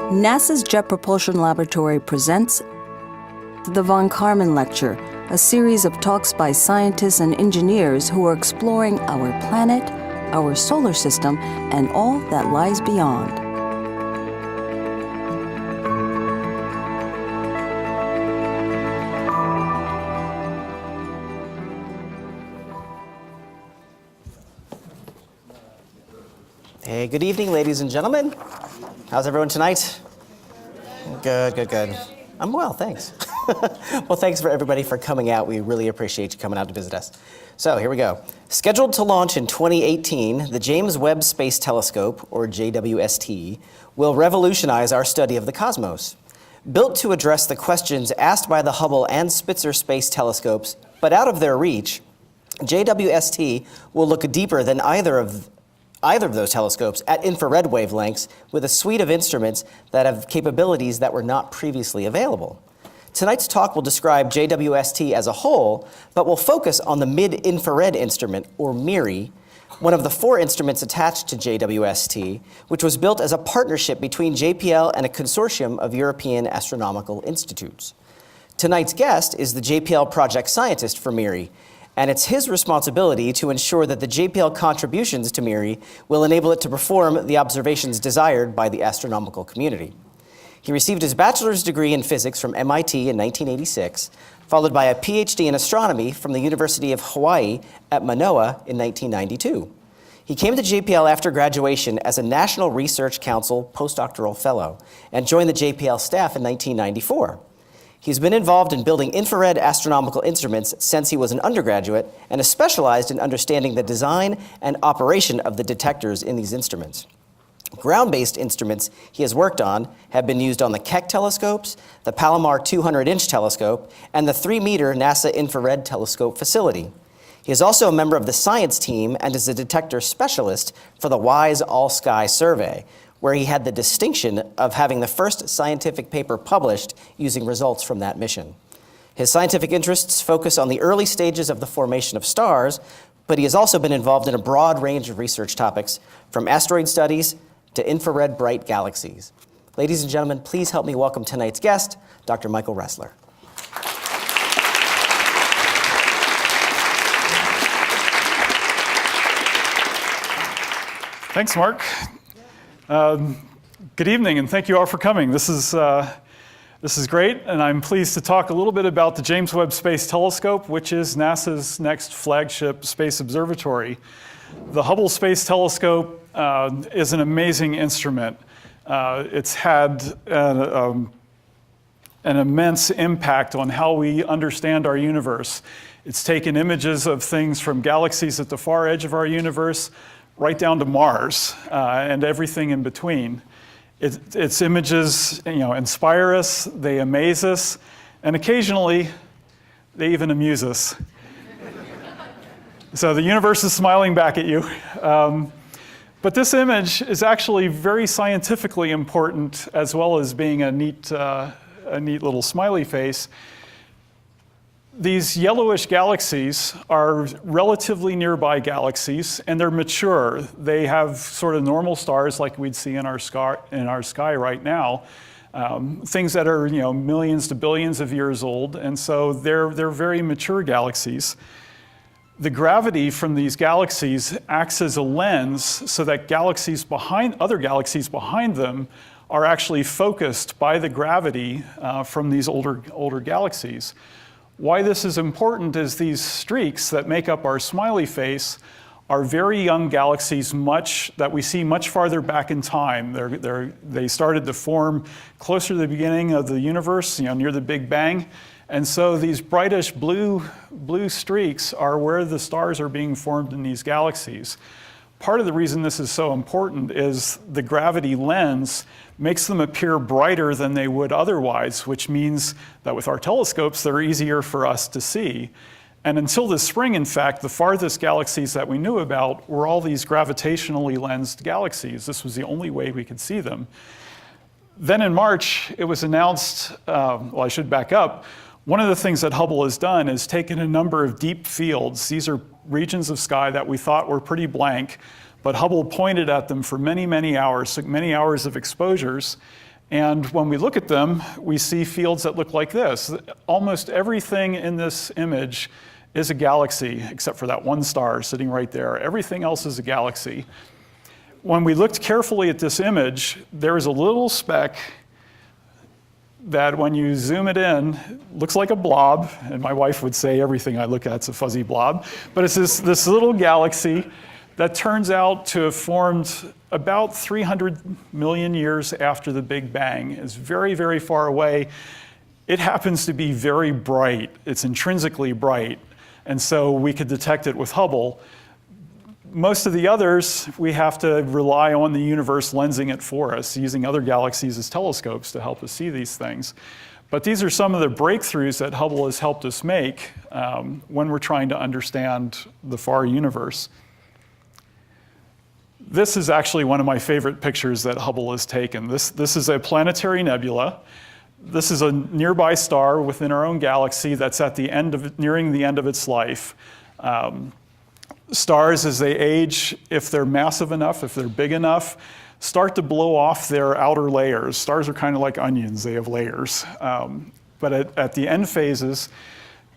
NASA's Jet Propulsion Laboratory presents the Von Karman Lecture, a series of talks by scientists and engineers who are exploring our planet, our solar system, and all that lies beyond. Hey, good evening, ladies and gentlemen. How's everyone tonight? Good. I'm well, thanks. Well, thanks for everybody for coming out. We really appreciate you coming out to visit us. So here we go. Scheduled to launch in 2018, the James Webb Space Telescope, or JWST, will revolutionize our study of the cosmos. Built to address the questions asked by the Hubble and Spitzer Space Telescopes, but out of their reach, JWST will look deeper than either of those telescopes at infrared wavelengths with a suite of instruments that have capabilities that were not previously available. Tonight's talk will describe JWST as a whole, but will focus on the mid-infrared instrument, or MIRI, one of the 4 instruments attached to JWST, which was built as a partnership between JPL and a consortium of European astronomical institutes. Tonight's guest is the JPL project scientist for MIRI, and it's his responsibility to ensure that the JPL contributions to MIRI will enable it to perform the observations desired by the astronomical community. He received his bachelor's degree in physics from MIT in 1986, followed by a PhD in astronomy from the University of Hawaii at Manoa in 1992. He came to JPL after graduation as a National Research Council postdoctoral fellow and joined the JPL staff in 1994. He's been involved in building infrared astronomical instruments since he was an undergraduate and has specialized in understanding the design and operation of the detectors in these instruments. Ground-based instruments he has worked on have been used on the Keck telescopes, the Palomar 200-inch telescope, and the 3-meter NASA Infrared Telescope facility. He is also a member of the science team and is a detector specialist for the WISE All-Sky Survey, where he had the distinction of having the first scientific paper published using results from that mission. His scientific interests focus on the early stages of the formation of stars, but he has also been involved in a broad range of research topics, from asteroid studies to infrared bright galaxies. Ladies and gentlemen, please help me welcome tonight's guest, Dr. Michael Ressler. Thanks, Mark. Good evening, and thank you all for coming. This is great, and I'm pleased to talk a little bit about the James Webb Space Telescope, which is NASA's next flagship space observatory. The Hubble Space Telescope is an amazing instrument. It's had an immense impact on how we understand our universe. It's taken images of things from galaxies at the far edge of our universe right down to Mars and everything in between. Its images, inspire us, they amaze us, and occasionally they even amuse us. So the universe is smiling back at you. But this image is actually very scientifically important, as well as being a neat little smiley face. These yellowish galaxies are relatively nearby galaxies, and they're mature. They have sort of normal stars like we'd see in our sky right now, things that are millions to billions of years old, and so they're very mature galaxies. The gravity from these galaxies acts as a lens so that other galaxies behind them are actually focused by the gravity from these older galaxies. Why this is important is these streaks that make up our smiley face are very young galaxies that we see much farther back in time. They started to form closer to the beginning of the universe, near the Big Bang. And so these brightish blue streaks are where the stars are being formed in these galaxies. Part of the reason this is so important is the gravity lens makes them appear brighter than they would otherwise, which means that with our telescopes, they're easier for us to see. And until this spring, in fact, the farthest galaxies that we knew about were all these gravitationally lensed galaxies. This was the only way we could see them. Then in March, it was announced, I should back up. One of the things that Hubble has done is taken a number of deep fields. These are regions of sky that we thought were pretty blank, but Hubble pointed at them for many, many hours of exposures, And when we look at them, we see fields that look like this. Almost everything in this image is a galaxy, except for that one star sitting right there. Everything else is a galaxy. When we looked carefully at this image, there is a little speck that when you zoom it in, looks like a blob, and my wife would say everything I look at is a fuzzy blob, but it's this little galaxy that turns out to have formed about 300 million years after the Big Bang. It's very, very far away. It happens to be very bright. It's intrinsically bright, and so we could detect it with Hubble. Most of the others, we have to rely on the universe lensing it for us, using other galaxies as telescopes to help us see these things. But these are some of the breakthroughs that Hubble has helped us make when we're trying to understand the far universe. This is actually one of my favorite pictures that Hubble has taken. This is a planetary nebula. This is a nearby star within our own galaxy that's at the end of, nearing the end of its life. Stars, as they age, if they're massive enough, if they're big enough, start to blow off their outer layers. Stars are kind of like onions, they have layers. But at the end phases,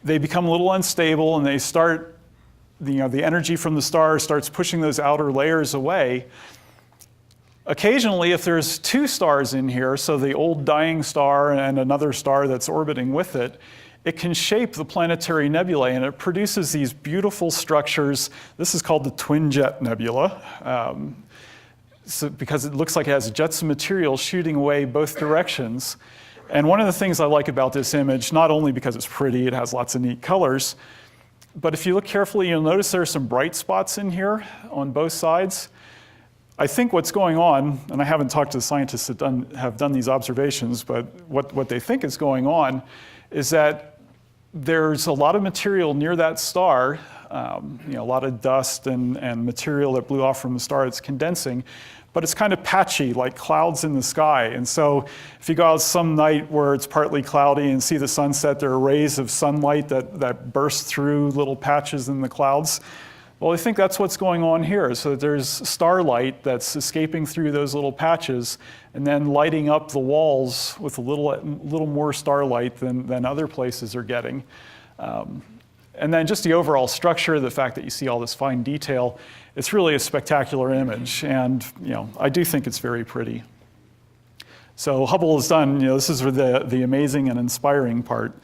they become a little unstable and they start, the energy from the star starts pushing those outer layers away. Occasionally, if there's two stars in here, so the old dying star and another star that's orbiting with it, it can shape the planetary nebulae, and it produces these beautiful structures. This is called the twin jet nebula, because it looks like it has jets of material shooting away both directions. And one of the things I like about this image, not only because it's pretty, it has lots of neat colors, but if you look carefully, you'll notice there are some bright spots in here on both sides. I think what's going on, and I haven't talked to the scientists that have done these observations, but what they think is going on is that there's a lot of material near that star, a lot of dust and material that blew off from the star that's condensing, but it's kind of patchy, like clouds in the sky. And so if you go out some night where it's partly cloudy and see the sunset, there are rays of sunlight that burst through little patches in the clouds. Well, I think that's what's going on here. So there's starlight that's escaping through those little patches and then lighting up the walls with a little more starlight than other places are getting. And then just the overall structure, the fact that you see all this fine detail, it's really a spectacular image. And I do think it's very pretty. So Hubble has done, this is the amazing and inspiring part.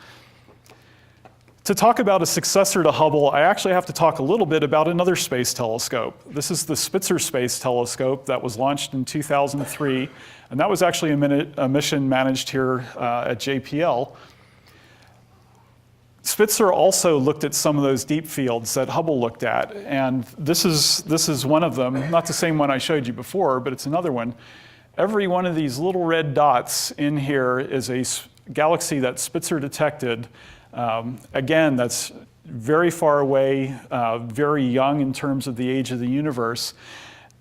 To talk about a successor to Hubble, I actually have to talk a little bit about another space telescope. This is the Spitzer Space Telescope that was launched in 2003, and that was actually a mission managed here at JPL. Spitzer also looked at some of those deep fields that Hubble looked at, and this is one of them, not the same one I showed you before, but it's another one. Every one of these little red dots in here is a galaxy that Spitzer detected. Again, that's very far away, very young in terms of the age of the universe.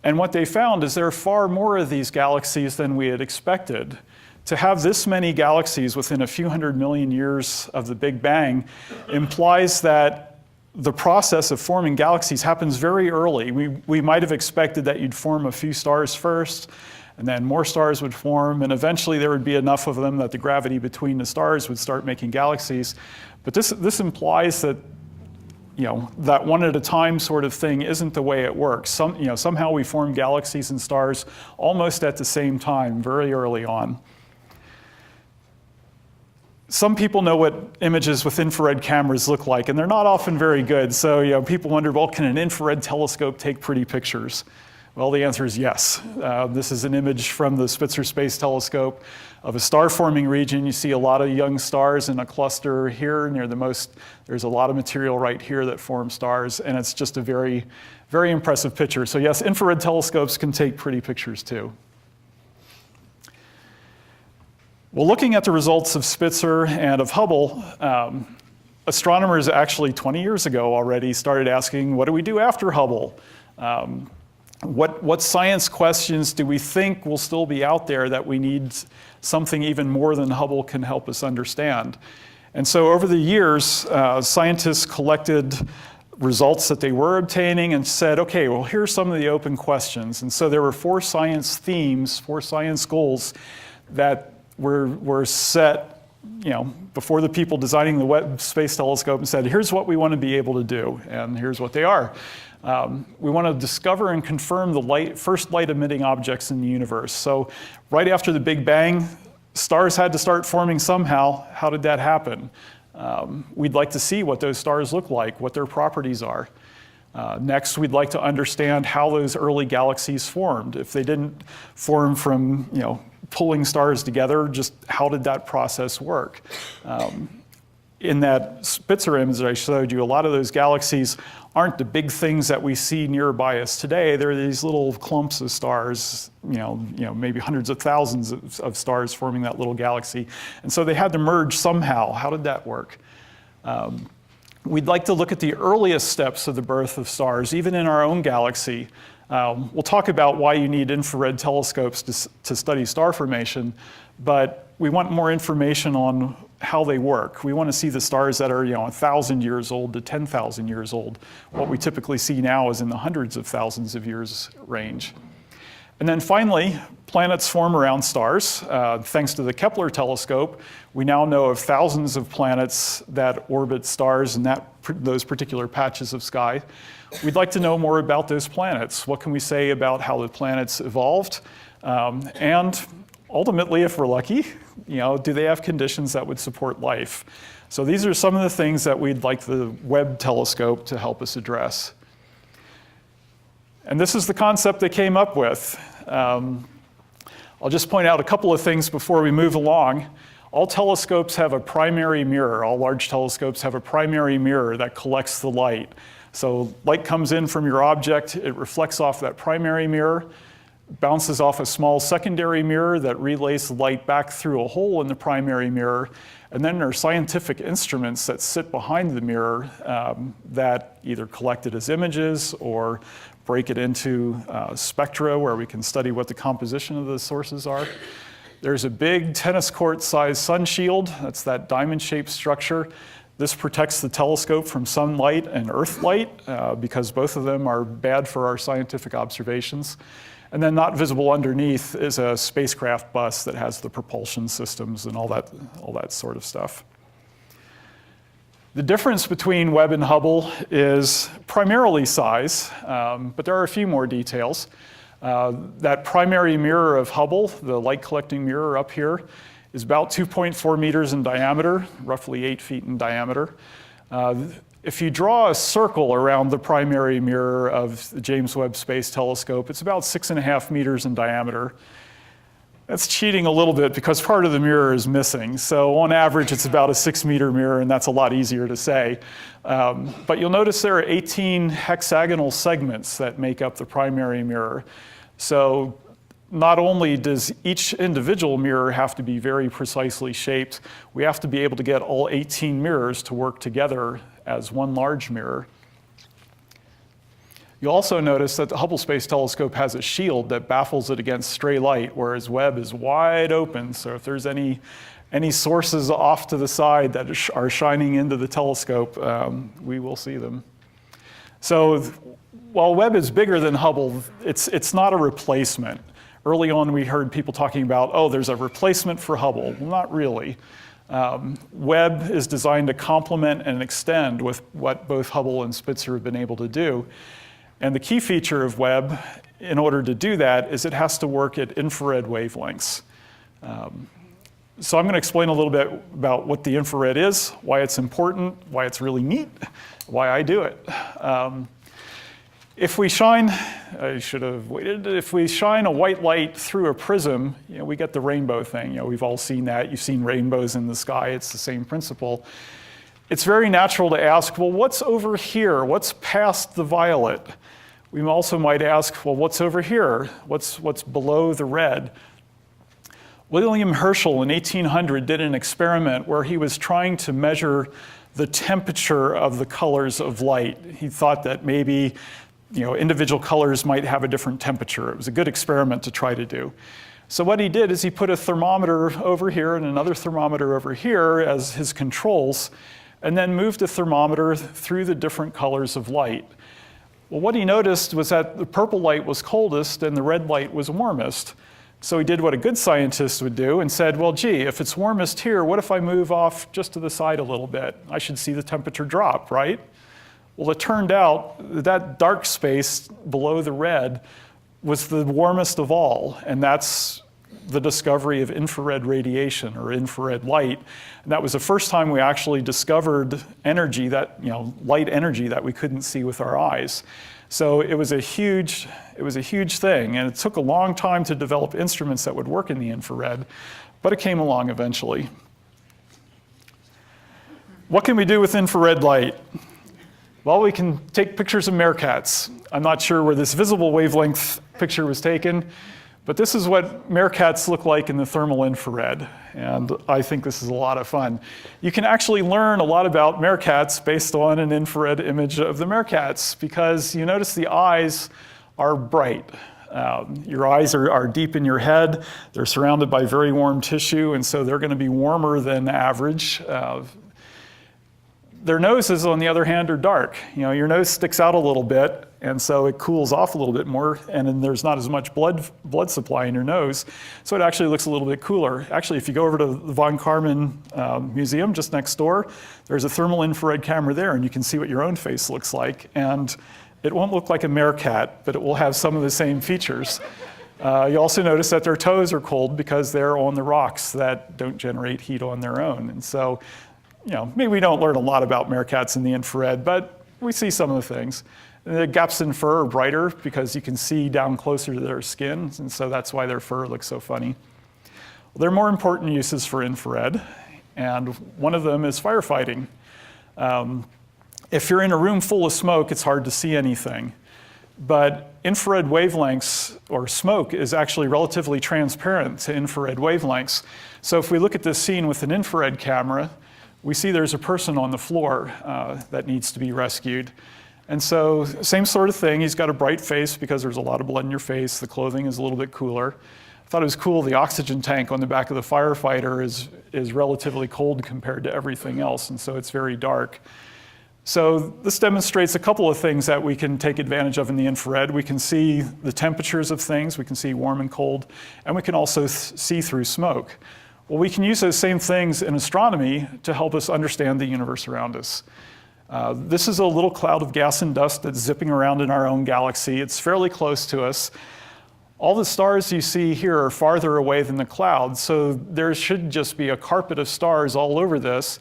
And what they found is there are far more of these galaxies than we had expected. To have this many galaxies within a few hundred million years of the Big Bang implies that the process of forming galaxies happens very early. We might have expected that you'd form a few stars first, and then more stars would form, and eventually there would be enough of them that the gravity between the stars would start making galaxies. But this implies that that one at a time sort of thing isn't the way it works. Somehow we form galaxies and stars almost at the same time, very early on. Some people know what images with infrared cameras look like, and they're not often very good. So people wonder, well, can an infrared telescope take pretty pictures? Well, the answer is yes. This is an image from the Spitzer Space Telescope of a star-forming region. You see a lot of young stars in a cluster here near the most. There's a lot of material right here that form stars, and it's just a very, very impressive picture. So yes, infrared telescopes can take pretty pictures too. Well, looking at the results of Spitzer and of Hubble, astronomers actually 20 years ago already started asking, what do we do after Hubble? What science questions do we think will still be out there that we need something even more than Hubble can help us understand? And so over the years, scientists collected results that they were obtaining and said, okay, well, here's some of the open questions. And so there were 4 science themes, 4 science goals that were set, before the people designing the Webb Space Telescope, and said, here's what we want to be able to do, and here's what they are. We want to discover and confirm the first light-emitting objects in the universe. So right after the Big Bang, stars had to start forming somehow. How did that happen? We'd like to see what those stars look like, what their properties are. Next, we'd like to understand how those early galaxies formed. If they didn't form from, pulling stars together, just how did that process work? In that Spitzer image that I showed you, a lot of those galaxies aren't the big things that we see nearby us today. They're these little clumps of stars, maybe hundreds of thousands of stars forming that little galaxy. And so they had to merge somehow. How did that work? We'd like to look at the earliest steps of the birth of stars, even in our own galaxy. We'll talk about why you need infrared telescopes to study star formation, but we want more information on how they work. We want to see the stars that are 1,000 years old to 10,000 years old. What we typically see now is in the hundreds of thousands of years range. And then finally, planets form around stars. Thanks to the Kepler telescope, we now know of thousands of planets that orbit stars in those particular patches of sky. We'd like to know more about those planets. What can we say about how the planets evolved? And ultimately, if we're lucky, do they have conditions that would support life? So these are some of the things that we'd like the Webb telescope to help us address. And this is the concept they came up with. I'll just point out a couple of things before we move along. All telescopes have a primary mirror. All large telescopes have a primary mirror that collects the light. So light comes in from your object, it reflects off that primary mirror, bounces off a small secondary mirror that relays the light back through a hole in the primary mirror. And then there are scientific instruments that sit behind the mirror that either collect it as images or break it into spectra where we can study what the composition of the sources are. There's a big tennis court-sized sun shield. That's that diamond-shaped structure. This protects the telescope from sunlight and earth light because both of them are bad for our scientific observations. And then not visible underneath is a spacecraft bus that has the propulsion systems and all that sort of stuff. The difference between Webb and Hubble is primarily size, but there are a few more details. That primary mirror of Hubble, the light collecting mirror up here, is about 2.4 meters in diameter, roughly 8 feet in diameter. If you draw a circle around the primary mirror of the James Webb Space Telescope, it's about 6.5 meters in diameter. That's cheating a little bit because part of the mirror is missing. So on average, it's about a 6-meter mirror, and that's a lot easier to say. But you'll notice there are 18 hexagonal segments that make up the primary mirror. So not only does each individual mirror have to be very precisely shaped, we have to be able to get all 18 mirrors to work together as one large mirror. You'll also notice that the Hubble Space Telescope has a shield that baffles it against stray light, whereas Webb is wide open. So if there's any sources off to the side that are shining into the telescope, we will see them. So while Webb is bigger than Hubble, it's not a replacement. Early on, we heard people talking about, oh, there's a replacement for Hubble. Well, not really. Webb is designed to complement and extend with what both Hubble and Spitzer have been able to do. And the key feature of Webb, in order to do that, is it has to work at infrared wavelengths. So I'm going to explain a little bit about what the infrared is, why it's important, why it's really neat, why I do it. If we shine, I should have waited. If we shine a white light through a prism, we get the rainbow thing. We've all seen that. You've seen rainbows in the sky. It's the same principle. It's very natural to ask, well, what's over here? What's past the violet? We also might ask, well, what's over here? What's below the red? William Herschel in 1800 did an experiment where he was trying to measure the temperature of the colors of light. He thought that maybe individual colors might have a different temperature. It was a good experiment to try to do. So what he did is he put a thermometer over here and another thermometer over here as his controls. and then moved the thermometer through the different colors of light. Well, what he noticed was that the purple light was coldest and the red light was warmest. So he did what a good scientist would do and said, well, gee, if it's warmest here, what if I move off just to the side a little bit? I should see the temperature drop, right? Well, it turned out that dark space below the red was the warmest of all, and that's the discovery of infrared radiation or infrared light. And that was the first time we actually discovered energy that, light energy that we couldn't see with our eyes. So it was a huge thing, and it took a long time to develop instruments that would work in the infrared, but it came along eventually. What can we do with infrared light? Well, we can take pictures of meerkats. I'm not sure where this visible wavelength picture was taken, but this is what meerkats look like in the thermal infrared, and I think this is a lot of fun. You can actually learn a lot about meerkats based on an infrared image of the meerkats, because you notice the eyes are bright. Your eyes are deep in your head. They're surrounded by very warm tissue, and so they're going to be warmer than average. Their noses, on the other hand, are dark. Your nose sticks out a little bit, and so it cools off a little bit more, and then there's not as much blood supply in your nose, so it actually looks a little bit cooler. Actually, if you go over to the von Karman Museum just next door, there's a thermal infrared camera there, and you can see what your own face looks like, and it won't look like a meerkat, but it will have some of the same features. You also notice that their toes are cold because they're on the rocks that don't generate heat on their own, and so maybe we don't learn a lot about meerkats in the infrared, but we see some of the things. The gaps in fur are brighter because you can see down closer to their skin, and so that's why their fur looks so funny. Well, there are more important uses for infrared, and one of them is firefighting. If you're in a room full of smoke, it's hard to see anything. But infrared wavelengths, or smoke, is actually relatively transparent to infrared wavelengths. So if we look at this scene with an infrared camera, we see there's a person on the floor that needs to be rescued. And so same sort of thing, he's got a bright face because there's a lot of blood in your face, the clothing is a little bit cooler. I thought it was cool, the oxygen tank on the back of the firefighter is relatively cold compared to everything else, and so it's very dark. So this demonstrates a couple of things that we can take advantage of in the infrared. We can see the temperatures of things, we can see warm and cold, and we can also see through smoke. Well, we can use those same things in astronomy to help us understand the universe around us. This is a little cloud of gas and dust that's zipping around in our own galaxy. It's fairly close to us. All the stars you see here are farther away than the cloud, so there should just be a carpet of stars all over this.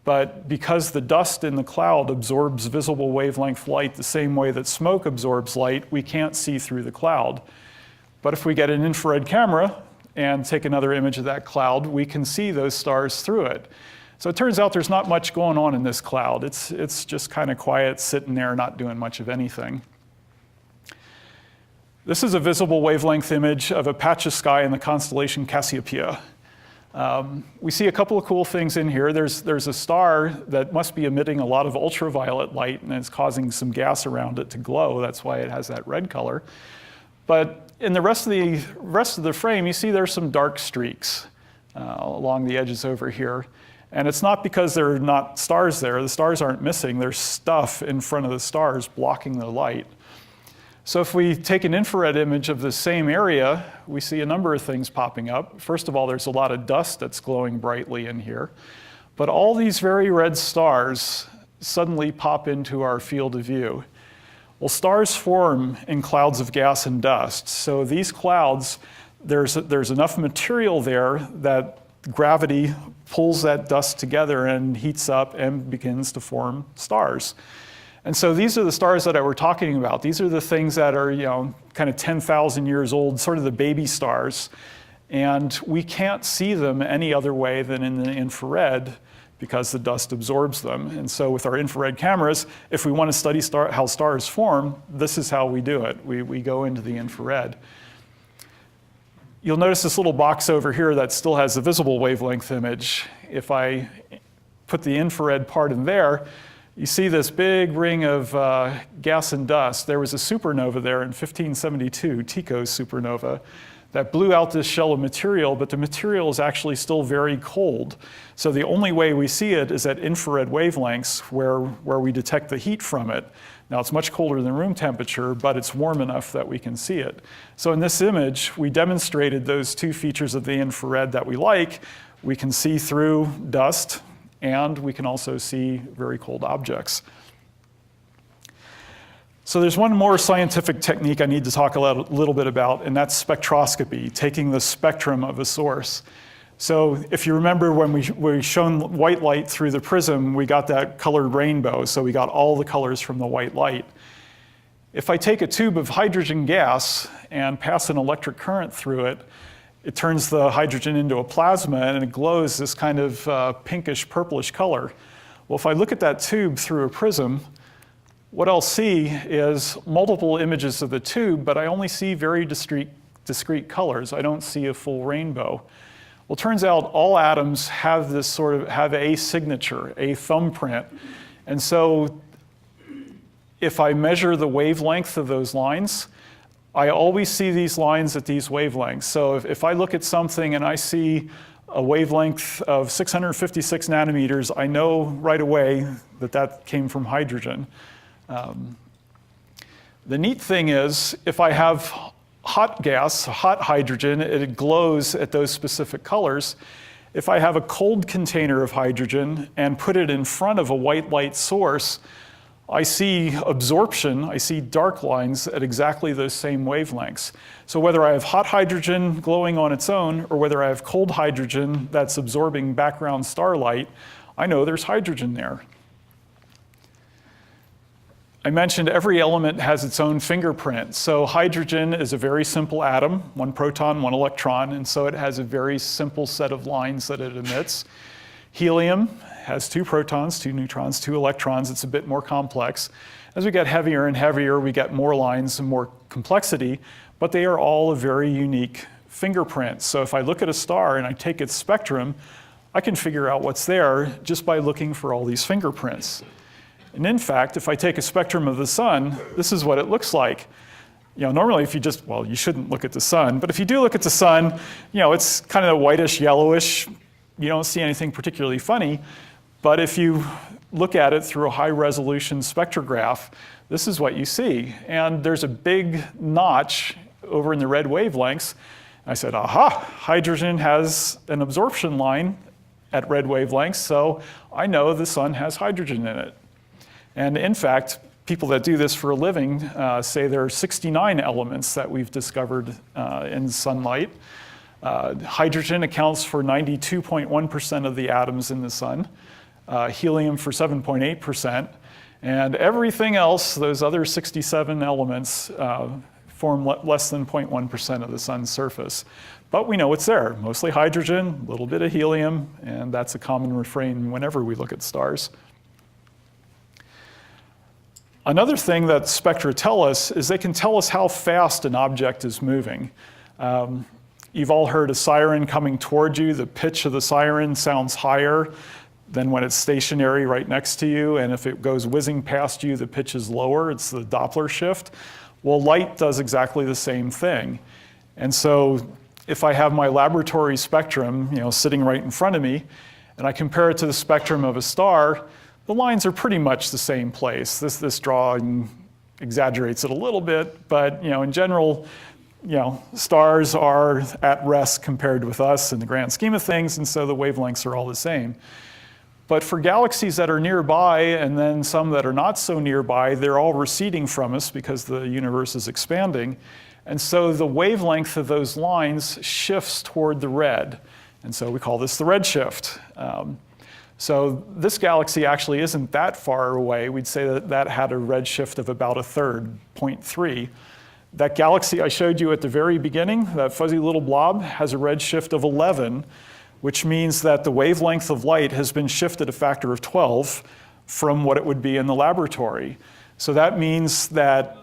But because the dust in the cloud absorbs visible wavelength light the same way that smoke absorbs light, we can't see through the cloud. But if we get an infrared camera and take another image of that cloud, we can see those stars through it. So it turns out there's not much going on in this cloud. It's just kind of quiet, sitting there, not doing much of anything. This is a visible wavelength image of a patch of sky in the constellation Cassiopeia. We see a couple of cool things in here. There's a star that must be emitting a lot of ultraviolet light, and it's causing some gas around it to glow. That's why it has that red color. But in the rest of the frame, you see there's some dark streaks along the edges over here. And it's not because there are not stars there. The stars aren't missing. There's stuff in front of the stars blocking the light. So if we take an infrared image of the same area, we see a number of things popping up. First of all, there's a lot of dust that's glowing brightly in here. But all these very red stars suddenly pop into our field of view. Well, stars form in clouds of gas and dust. So these clouds, there's enough material there that gravity pulls that dust together and heats up and begins to form stars. And so these are the stars that I were talking about. These are the things that are, kind of 10,000 years old, sort of the baby stars. And we can't see them any other way than in the infrared because the dust absorbs them. And so with our infrared cameras, if we want to study how stars form, this is how we do it. We go into the infrared. You'll notice this little box over here that still has the visible wavelength image. If I put the infrared part in there, you see this big ring of gas and dust. There was a supernova there in 1572, Tycho's supernova, that blew out this shell of material, but the material is actually still very cold. So the only way we see it is at infrared wavelengths where we detect the heat from it. Now it's much colder than room temperature, but it's warm enough that we can see it. So in this image, we demonstrated those two features of the infrared that we like. We can see through dust, and we can also see very cold objects. So there's one more scientific technique I need to talk a little bit about, and that's spectroscopy, taking the spectrum of a source. So if you remember when we shone white light through the prism, we got that colored rainbow, so we got all the colors from the white light. If I take a tube of hydrogen gas and pass an electric current through it, it turns the hydrogen into a plasma and it glows this kind of pinkish purplish color. Well, if I look at that tube through a prism, what I'll see is multiple images of the tube, but I only see very discrete colors. I don't see a full rainbow. Well, it turns out all atoms have this have a signature, a thumbprint. And so if I measure the wavelength of those lines, I always see these lines at these wavelengths. So if I look at something and I see a wavelength of 656 nanometers, I know right away that that came from hydrogen. The neat thing is, if I have hot gas, hot hydrogen, it glows at those specific colors. If I have a cold container of hydrogen and put it in front of a white light source, I see absorption, I see dark lines at exactly those same wavelengths. So whether I have hot hydrogen glowing on its own, or whether I have cold hydrogen that's absorbing background starlight, I know there's hydrogen there. I mentioned every element has its own fingerprint. So hydrogen is a very simple atom, one proton, one electron, and so it has a very simple set of lines that it emits. Helium has two protons, two neutrons, two electrons. It's a bit more complex. As we get heavier and heavier, we get more lines and more complexity, but they are all a very unique fingerprint. So if I look at a star and I take its spectrum, I can figure out what's there just by looking for all these fingerprints. And in fact, if I take a spectrum of the sun, this is what it looks like. Normally if you you shouldn't look at the sun, but if you do look at the sun, it's kind of whitish, yellowish. You don't see anything particularly funny. But if you look at it through a high resolution spectrograph, this is what you see. And there's a big notch over in the red wavelengths. I said, aha, hydrogen has an absorption line at red wavelengths, so I know the sun has hydrogen in it. And in fact, people that do this for a living say there are 69 elements that we've discovered in sunlight. Hydrogen accounts for 92.1% of the atoms in the sun, helium for 7.8%, and everything else, those other 67 elements, form less than 0.1% of the sun's surface. But we know it's there, mostly hydrogen, a little bit of helium, and that's a common refrain whenever we look at stars. Another thing that spectra tell us is they can tell us how fast an object is moving. You've all heard a siren coming toward you. The pitch of the siren sounds higher than when it's stationary right next to you, and if it goes whizzing past you, the pitch is lower. It's the Doppler shift. Well, light does exactly the same thing. And so if I have my laboratory spectrum, sitting right in front of me, and I compare it to the spectrum of a star, the lines are pretty much the same place. This drawing exaggerates it a little bit, but in general, stars are at rest compared with us in the grand scheme of things, and so the wavelengths are all the same. But for galaxies that are nearby and then some that are not so nearby, they're all receding from us because the universe is expanding. And so the wavelength of those lines shifts toward the red. And so we call this the redshift. So this galaxy actually isn't that far away. We'd say that that had a redshift of about a third, 0.3. That galaxy I showed you at the very beginning, that fuzzy little blob, has a redshift of 11, which means that the wavelength of light has been shifted a factor of 12 from what it would be in the laboratory. So that means that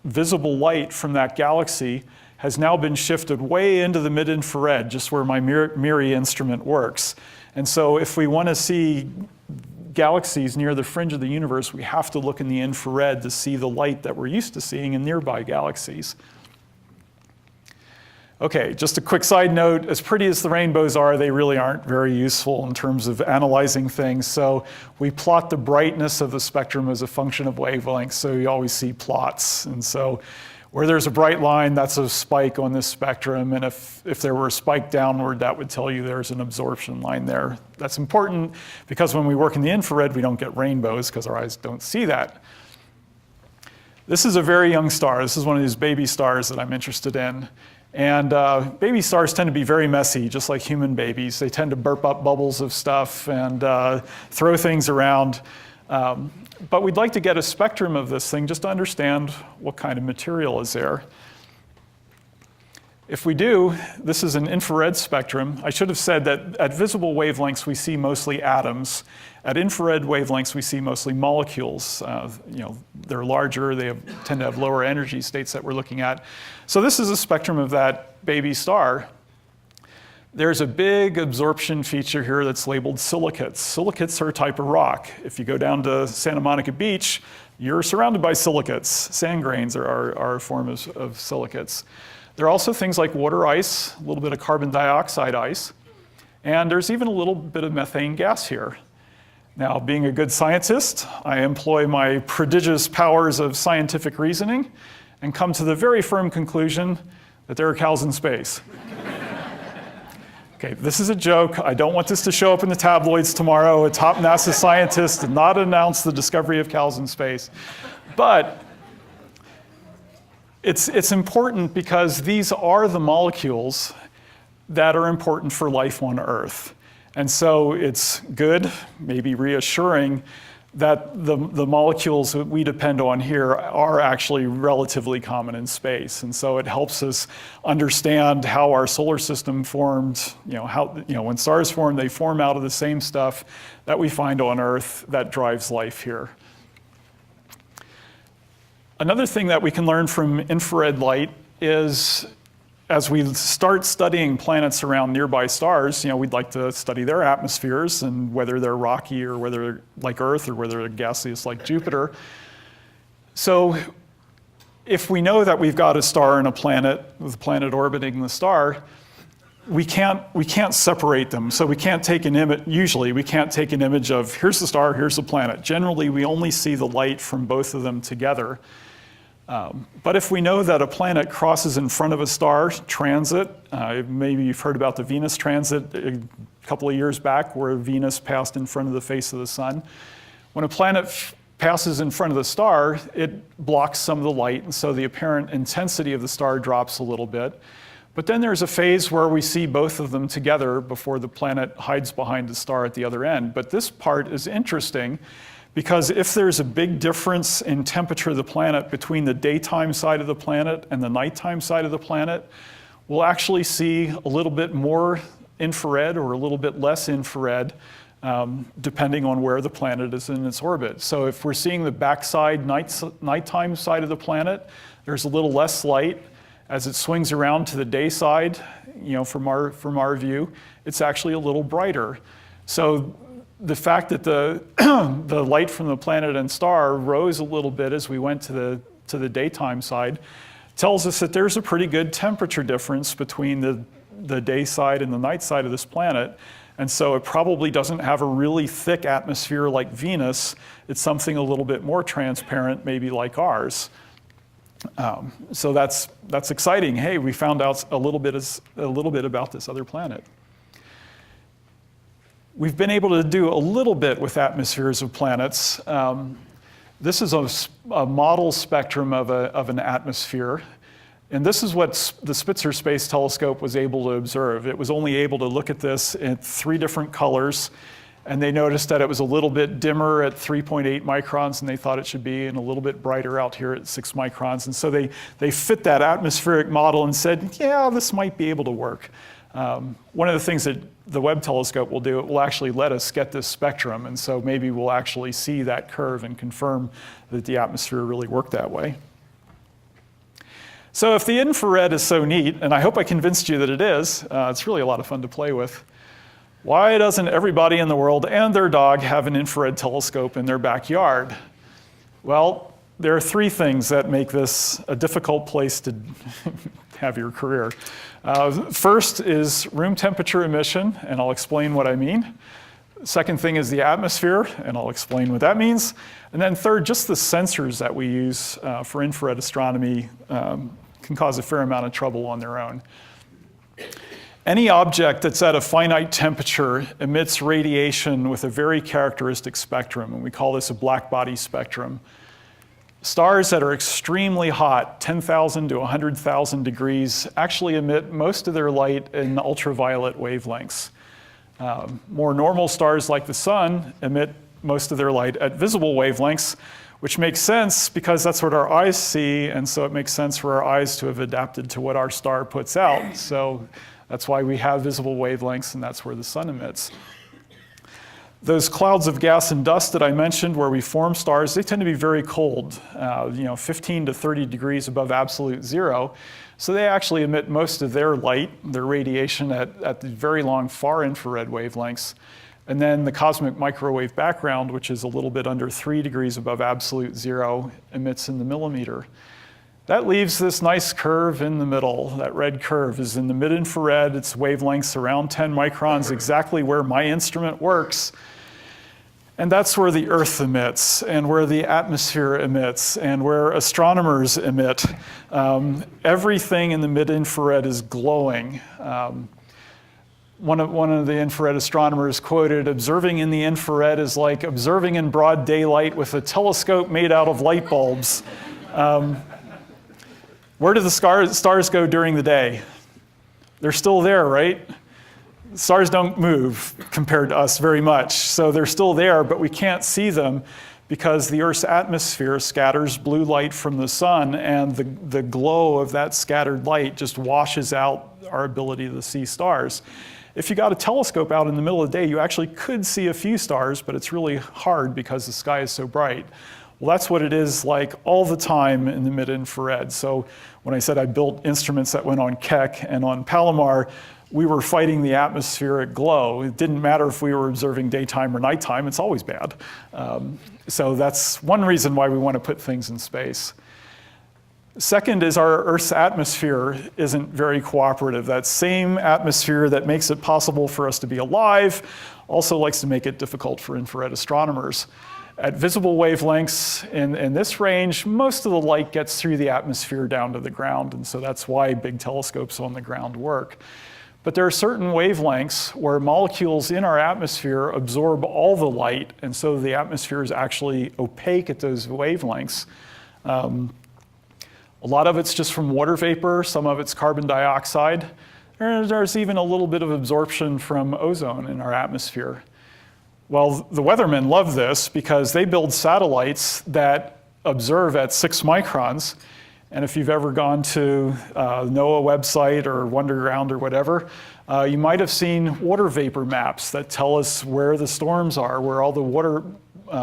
visible light from that galaxy has now been shifted way into the mid-infrared, just where my MIRI instrument works. And so if we want to see galaxies near the fringe of the universe, we have to look in the infrared to see the light that we're used to seeing in nearby galaxies. Okay, just a quick side note, as pretty as the rainbows are, they really aren't very useful in terms of analyzing things. So we plot the brightness of the spectrum as a function of wavelengths, so you always see plots. And so where there's a bright line, that's a spike on this spectrum, and if there were a spike downward, that would tell you there's an absorption line there. That's important because when we work in the infrared, we don't get rainbows because our eyes don't see that. This is a very young star. This is one of these baby stars that I'm interested in. And baby stars tend to be very messy, just like human babies. They tend to burp up bubbles of stuff and throw things around. But we'd like to get a spectrum of this thing just to understand what kind of material is there. If we do, this is an infrared spectrum. I should have said that at visible wavelengths, we see mostly atoms. At infrared wavelengths, we see mostly molecules. They're larger, they tend to have lower energy states that we're looking at. So this is a spectrum of that baby star. There's a big absorption feature here that's labeled silicates. Silicates are a type of rock. If you go down to Santa Monica Beach, you're surrounded by silicates. Sand grains are a form of silicates. There are also things like water ice, a little bit of carbon dioxide ice, and there's even a little bit of methane gas here. Now, being a good scientist, I employ my prodigious powers of scientific reasoning and come to the very firm conclusion that there are cows in space. Okay, this is a joke. I don't want this to show up in the tabloids tomorrow. A top NASA scientist did not announce the discovery of cows in space. But it's important because these are the molecules that are important for life on Earth. And so it's good, maybe reassuring, that the molecules that we depend on here are actually relatively common in space. And so it helps us understand how our solar system formed, when stars form, they form out of the same stuff that we find on Earth that drives life here. Another thing that we can learn from infrared light is, as we start studying planets around nearby stars, we'd like to study their atmospheres and whether they're rocky or whether they're like Earth or whether they're gaseous like Jupiter. So if we know that we've got a star and a planet, with a planet orbiting the star, we can't separate them. So we can't take an image, usually we can't take an image of here's the star, here's the planet. Generally, we only see the light from both of them together. But if we know that a planet crosses in front of a star transit, maybe you've heard about the Venus transit a couple of years back where Venus passed in front of the face of the sun. When a planet passes in front of the star, it blocks some of the light, and so the apparent intensity of the star drops a little bit. But then there's a phase where we see both of them together before the planet hides behind the star at the other end. But this part is interesting, because if there's a big difference in temperature of the planet between the daytime side of the planet and the nighttime side of the planet, we'll actually see a little bit more infrared or a little bit less infrared, depending on where the planet is in its orbit. So if we're seeing the backside nighttime side of the planet, there's a little less light. As it swings around to the day side, from our view, it's actually a little brighter. So the fact that the light from the planet and star rose a little bit as we went to the daytime side tells us that there's a pretty good temperature difference between the day side and the night side of this planet. And so it probably doesn't have a really thick atmosphere like Venus. It's something a little bit more transparent, maybe like ours. So that's exciting. Hey, we found out a little bit about this other planet. We've been able to do a little bit with atmospheres of planets. This is a model spectrum of an atmosphere. And this is what the Spitzer Space Telescope was able to observe. It was only able to look at this in 3 different colors. And they noticed that it was a little bit dimmer at 3.8 microns than they thought it should be, and a little bit brighter out here at 6 microns. And so they fit that atmospheric model and said, yeah, this might be able to work. One of the things that the Webb telescope will do, it will actually let us get this spectrum, and so maybe we'll actually see that curve and confirm that the atmosphere really worked that way. So if the infrared is so neat, and I hope I convinced you that it is, it's really a lot of fun to play with, why doesn't everybody in the world and their dog have an infrared telescope in their backyard? Well, there are three things that make this a difficult place to have your career. First is room temperature emission, and I'll explain what I mean. Second thing is the atmosphere, and I'll explain what that means. And then third, just the sensors that we use for infrared astronomy can cause a fair amount of trouble on their own. Any object that's at a finite temperature emits radiation with a very characteristic spectrum, and we call this a black body spectrum. Stars that are extremely hot, 10,000 to 100,000 degrees, actually emit most of their light in ultraviolet wavelengths. More normal stars like the sun emit most of their light at visible wavelengths, which makes sense because that's what our eyes see, and so it makes sense for our eyes to have adapted to what our star puts out. So that's why we have visible wavelengths, and that's where the sun emits. Those clouds of gas and dust that I mentioned where we form stars, they tend to be very cold, 15 to 30 degrees above absolute zero. So they actually emit most of their light, their radiation at the very long far infrared wavelengths. And then the cosmic microwave background, which is a little bit under 3 degrees above absolute zero, emits in the millimeter. That leaves this nice curve in the middle. That red curve is in the mid-infrared. Its wavelengths around 10 microns, exactly where my instrument works. And that's where the Earth emits, and where the atmosphere emits, and where astronomers emit. Everything in the mid-infrared is glowing. One of the infrared astronomers quoted, "Observing in the infrared is like observing in broad daylight with a telescope made out of light bulbs." Where do the stars go during the day? They're still there, right? Stars don't move compared to us very much, so they're still there, but we can't see them because the Earth's atmosphere scatters blue light from the sun, and the glow of that scattered light just washes out our ability to see stars. If you got a telescope out in the middle of the day, you actually could see a few stars, but it's really hard because the sky is so bright. Well, that's what it is like all the time in the mid-infrared. So when I said I built instruments that went on Keck and on Palomar, we were fighting the atmospheric glow. It didn't matter if we were observing daytime or nighttime, it's always bad. So that's one reason why we want to put things in space. Second is our Earth's atmosphere isn't very cooperative. That same atmosphere that makes it possible for us to be alive also likes to make it difficult for infrared astronomers. At visible wavelengths in this range, most of the light gets through the atmosphere down to the ground, and so that's why big telescopes on the ground work. But there are certain wavelengths where molecules in our atmosphere absorb all the light, and so the atmosphere is actually opaque at those wavelengths. A lot of it's just from water vapor, some of it's carbon dioxide. There's even a little bit of absorption from ozone in our atmosphere. Well, the weathermen love this because they build satellites that observe at 6 microns. And if you've ever gone to NOAA website or Wonderground or whatever, you might have seen water vapor maps that tell us where the storms are, where all the water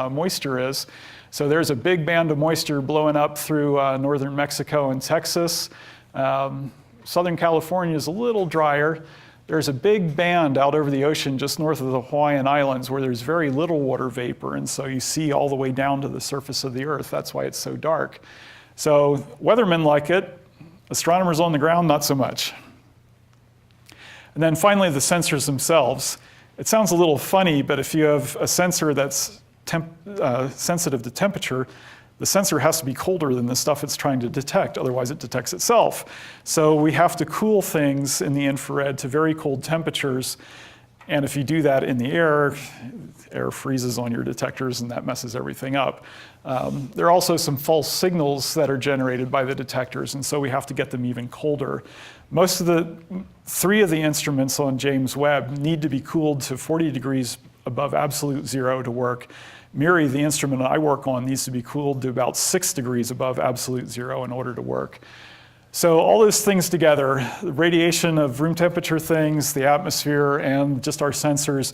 moisture is. So there's a big band of moisture blowing up through northern Mexico and Texas. Southern California is a little drier. There's a big band out over the ocean just north of the Hawaiian Islands where there's very little water vapor, and so you see all the way down to the surface of the Earth. That's why it's so dark. So weathermen like it. Astronomers on the ground, not so much. And then finally, the sensors themselves. It sounds a little funny, but if you have a sensor that's sensitive to temperature, the sensor has to be colder than the stuff it's trying to detect, otherwise it detects itself. So we have to cool things in the infrared to very cold temperatures, and if you do that in the air freezes on your detectors and that messes everything up. There are also some false signals that are generated by the detectors, and so we have to get them even colder. Most of the 3 of the instruments on James Webb need to be cooled to 40 degrees above absolute zero to work. MIRI, the instrument I work on, needs to be cooled to about 6 degrees above absolute zero in order to work. So all those things together, the radiation of room temperature things, the atmosphere, and just our sensors,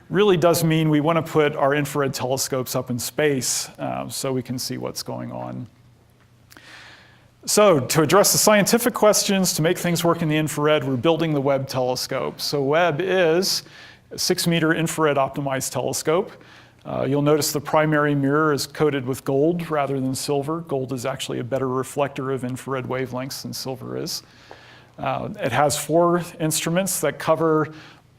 really does mean we want to put our infrared telescopes up in space so we can see what's going on. So to address the scientific questions, to make things work in the infrared, we're building the Webb telescope. So Webb is a 6-meter infrared optimized telescope. You'll notice the primary mirror is coated with gold rather than silver. Gold is actually a better reflector of infrared wavelengths than silver is. It has 4 instruments that cover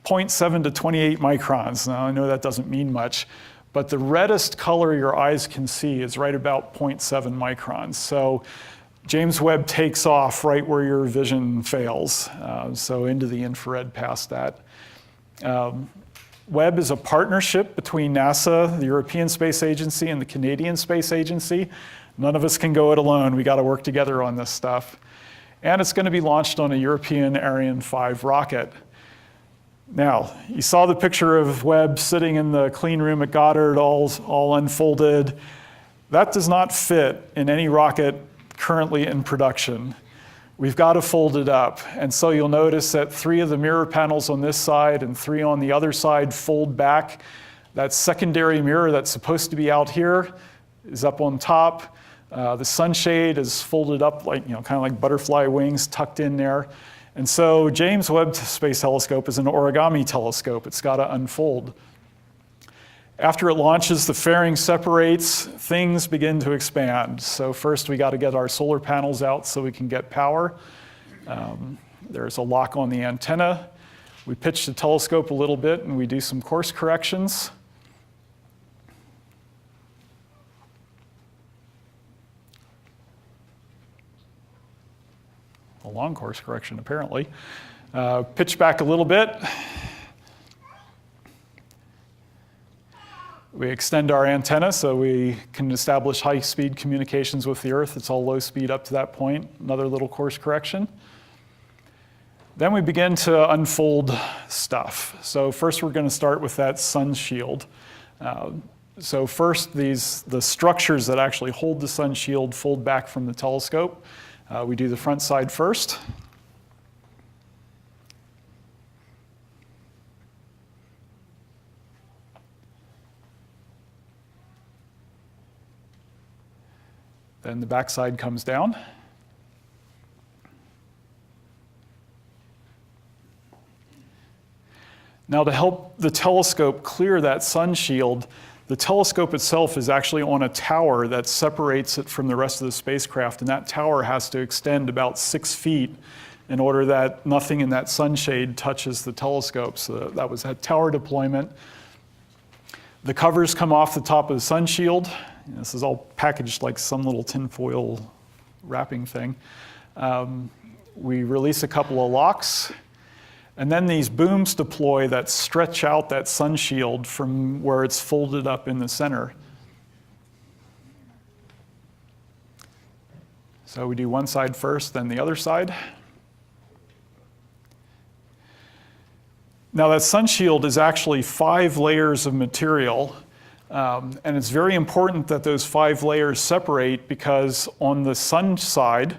0.7 to 28 microns. Now, I know that doesn't mean much, but the reddest color your eyes can see is right about 0.7 microns. So James Webb takes off right where your vision fails, so into the infrared past that. Webb is a partnership between NASA, the European Space Agency, and the Canadian Space Agency. None of us can go it alone. We got to work together on this stuff. And it's going to be launched on a European Ariane 5 rocket. Now, you saw the picture of Webb sitting in the clean room at Goddard, all unfolded. That does not fit in any rocket currently in production. We've got to fold it up. And so you'll notice that 3 of the mirror panels on this side and 3 on the other side fold back. That secondary mirror that's supposed to be out here is up on top. The sunshade is folded up like, kind of like butterfly wings tucked in there. And so James Webb Space Telescope is an origami telescope. It's got to unfold. After it launches, the fairing separates, things begin to expand. So first we got to get our solar panels out so we can get power. There's a lock on the antenna. We pitch the telescope a little bit and we do some course corrections. A long course correction, apparently. Pitch back a little bit. We extend our antenna so we can establish high-speed communications with the Earth. It's all low speed up to that point. Another little course correction. Then we begin to unfold stuff. So first we're going to start with that sun shield. So first the structures that actually hold the sun shield fold back from the telescope. We do the front side first. Then the backside comes down. Now, to help the telescope clear that sun shield, the telescope itself is actually on a tower that separates it from the rest of the spacecraft, and that tower has to extend about 6 feet in order that nothing in that sunshade touches the telescope. So that was that tower deployment. The covers come off the top of the sun shield. This is all packaged like some little tinfoil wrapping thing. We release a couple of locks, and then these booms deploy that stretch out that sun shield from where it's folded up in the center. So we do one side first, then the other side. Now that sun shield is actually 5 layers of material. And it's very important that those 5 layers separate because on the sun side,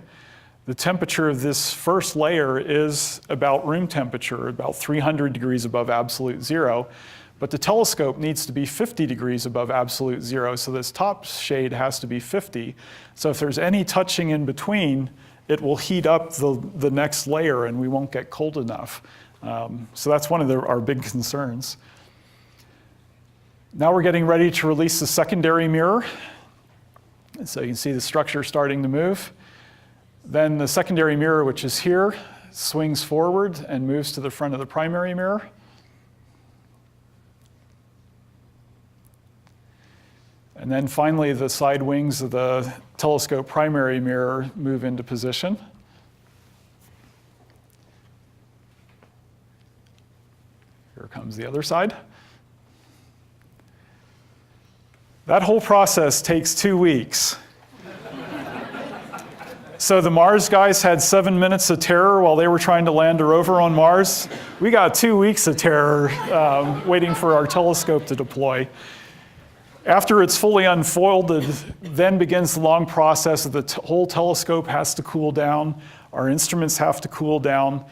the temperature of this first layer is about room temperature, about 300 degrees above absolute zero. But the telescope needs to be 50 degrees above absolute zero, so this top shade has to be 50. So if there's any touching in between, it will heat up the next layer and we won't get cold enough. So that's one of our big concerns. Now we're getting ready to release the secondary mirror. And so you can see the structure starting to move. Then the secondary mirror, which is here, swings forward and moves to the front of the primary mirror. And then finally, the side wings of the telescope primary mirror move into position. Here comes the other side. That whole process takes 2 weeks. So the Mars guys had 7 minutes of terror while they were trying to land a rover on Mars. We got 2 weeks of terror waiting for our telescope to deploy. After it's fully unfolded, then begins the long process of the whole telescope has to cool down. Our instruments have to cool down.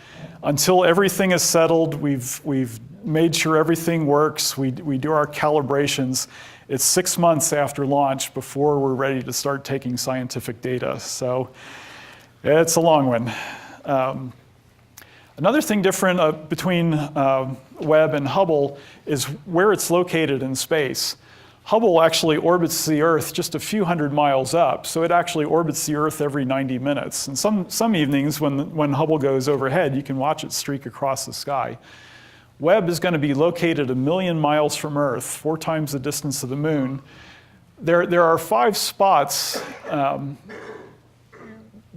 Until everything is settled, we've made sure everything works. We do our calibrations. It's 6 months after launch before we're ready to start taking scientific data. So it's a long one. Another thing different between Webb and Hubble is where it's located in space. Hubble actually orbits the Earth just a few hundred miles up, so it actually orbits the Earth every 90 minutes. And some evenings when Hubble goes overhead, you can watch it streak across the sky. Webb is going to be located 1 million miles from Earth, 4 times the distance of the Moon. There are 5 spots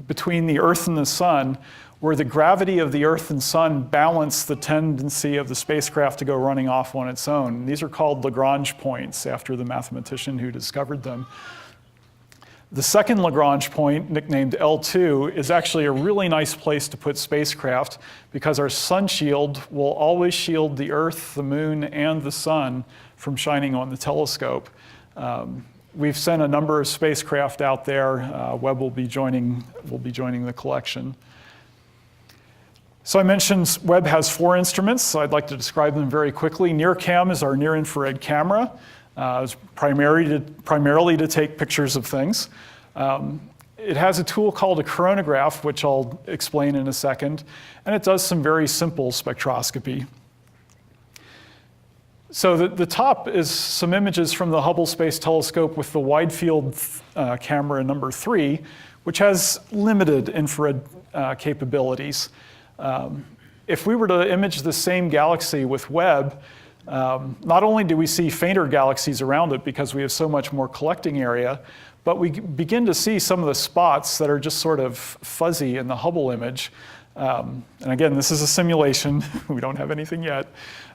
between the Earth and the Sun where the gravity of the Earth and Sun balance the tendency of the spacecraft to go running off on its own. These are called Lagrange points, after the mathematician who discovered them. The second Lagrange point, nicknamed L2, is actually a really nice place to put spacecraft because our sun shield will always shield the Earth, the Moon, and the Sun from shining on the telescope. We've sent a number of spacecraft out there. Webb will be joining the collection. So I mentioned Webb has 4 instruments, so I'd like to describe them very quickly. NIRCam is our near-infrared camera. It's primarily to take pictures of things. It has a tool called a coronagraph, which I'll explain in a second, and it does some very simple spectroscopy. So the top is some images from the Hubble Space Telescope with the wide field camera number 3, which has limited infrared capabilities. If we were to image the same galaxy with Webb, not only do we see fainter galaxies around it because we have so much more collecting area, but we begin to see some of the spots that are just sort of fuzzy in the Hubble image. And again, this is a simulation. We don't have anything yet.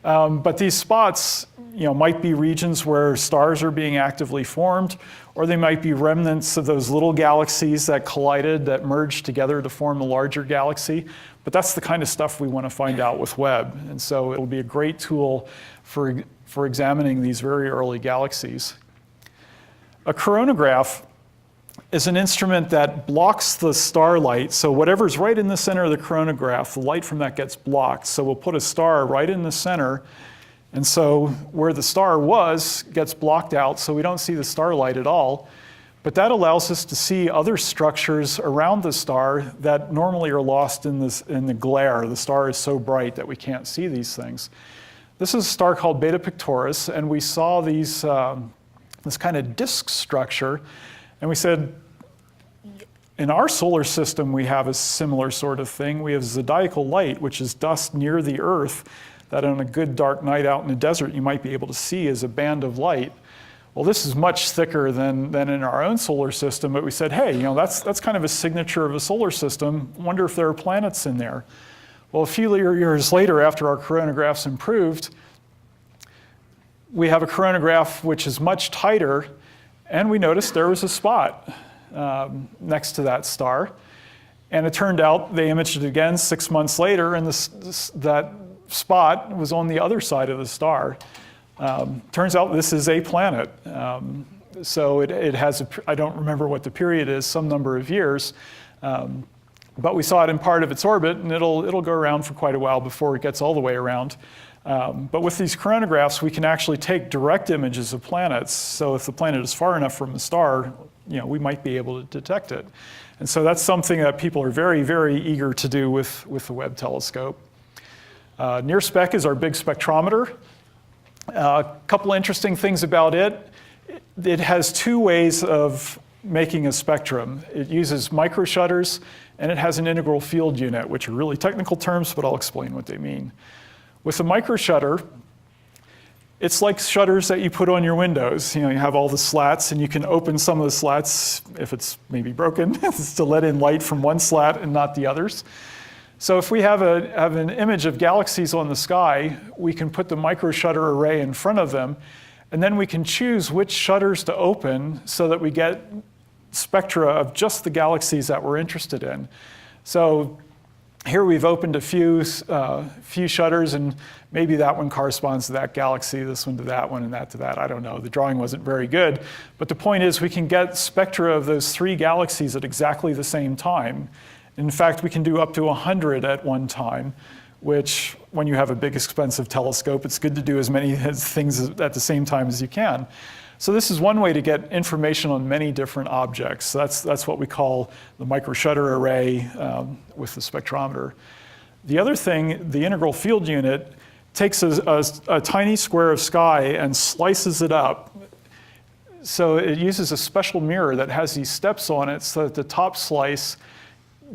But these spots, might be regions where stars are being actively formed, or they might be remnants of those little galaxies that collided, that merged together to form a larger galaxy. But that's the kind of stuff we want to find out with Webb. And so it'll be a great tool for examining these very early galaxies. A coronagraph is an instrument that blocks the starlight. So whatever's right in the center of the coronagraph, the light from that gets blocked. So we'll put a star right in the center. And so where the star was gets blocked out, so we don't see the starlight at all. But that allows us to see other structures around the star that normally are lost in the glare. The star is so bright that we can't see these things. This is a star called Beta Pictoris, and we saw this kind of disk structure. And we said, in our solar system, we have a similar sort of thing. We have zodiacal light, which is dust near the Earth that on a good dark night out in the desert, you might be able to see as a band of light. Well, this is much thicker than in our own solar system, but we said, hey, that's kind of a signature of a solar system. Wonder if there are planets in there. Well, a few years later, after our coronagraphs improved, we have a coronagraph which is much tighter, and we noticed there was a spot next to that star. And it turned out they imaged it again 6 months later, and that spot was on the other side of the star. Turns out this is a planet. So it has, I don't remember what the period is, some number of years. But we saw it in part of its orbit, and it'll go around for quite a while before it gets all the way around. But with these coronagraphs, we can actually take direct images of planets. So if the planet is far enough from the star, we might be able to detect it. And so that's something that people are very, very eager to do with the Webb telescope. NIRSpec is our big spectrometer. A couple interesting things about it. It has 2 ways of making a spectrum. It uses microshutters, and it has an integral field unit, which are really technical terms, but I'll explain what they mean. With a microshutter, it's like shutters that you put on your windows. You have all the slats, and you can open some of the slats, if it's maybe broken, to let in light from one slat and not the others. So if we have an image of galaxies on the sky, we can put the microshutter array in front of them, and then we can choose which shutters to open so that we get spectra of just the galaxies that we're interested in. So here we've opened a few shutters, and maybe that one corresponds to that galaxy, this one to that one, and that to that. I don't know. The drawing wasn't very good. But the point is we can get spectra of those 3 galaxies at exactly the same time. In fact, we can do up to 100 at one time, which when you have a big, expensive telescope, it's good to do as many things at the same time as you can. So this is one way to get information on many different objects. So that's what we call the microshutter array with the spectrometer. The other thing, the integral field unit takes a tiny square of sky and slices it up. So it uses a special mirror that has these steps on it so that the top slice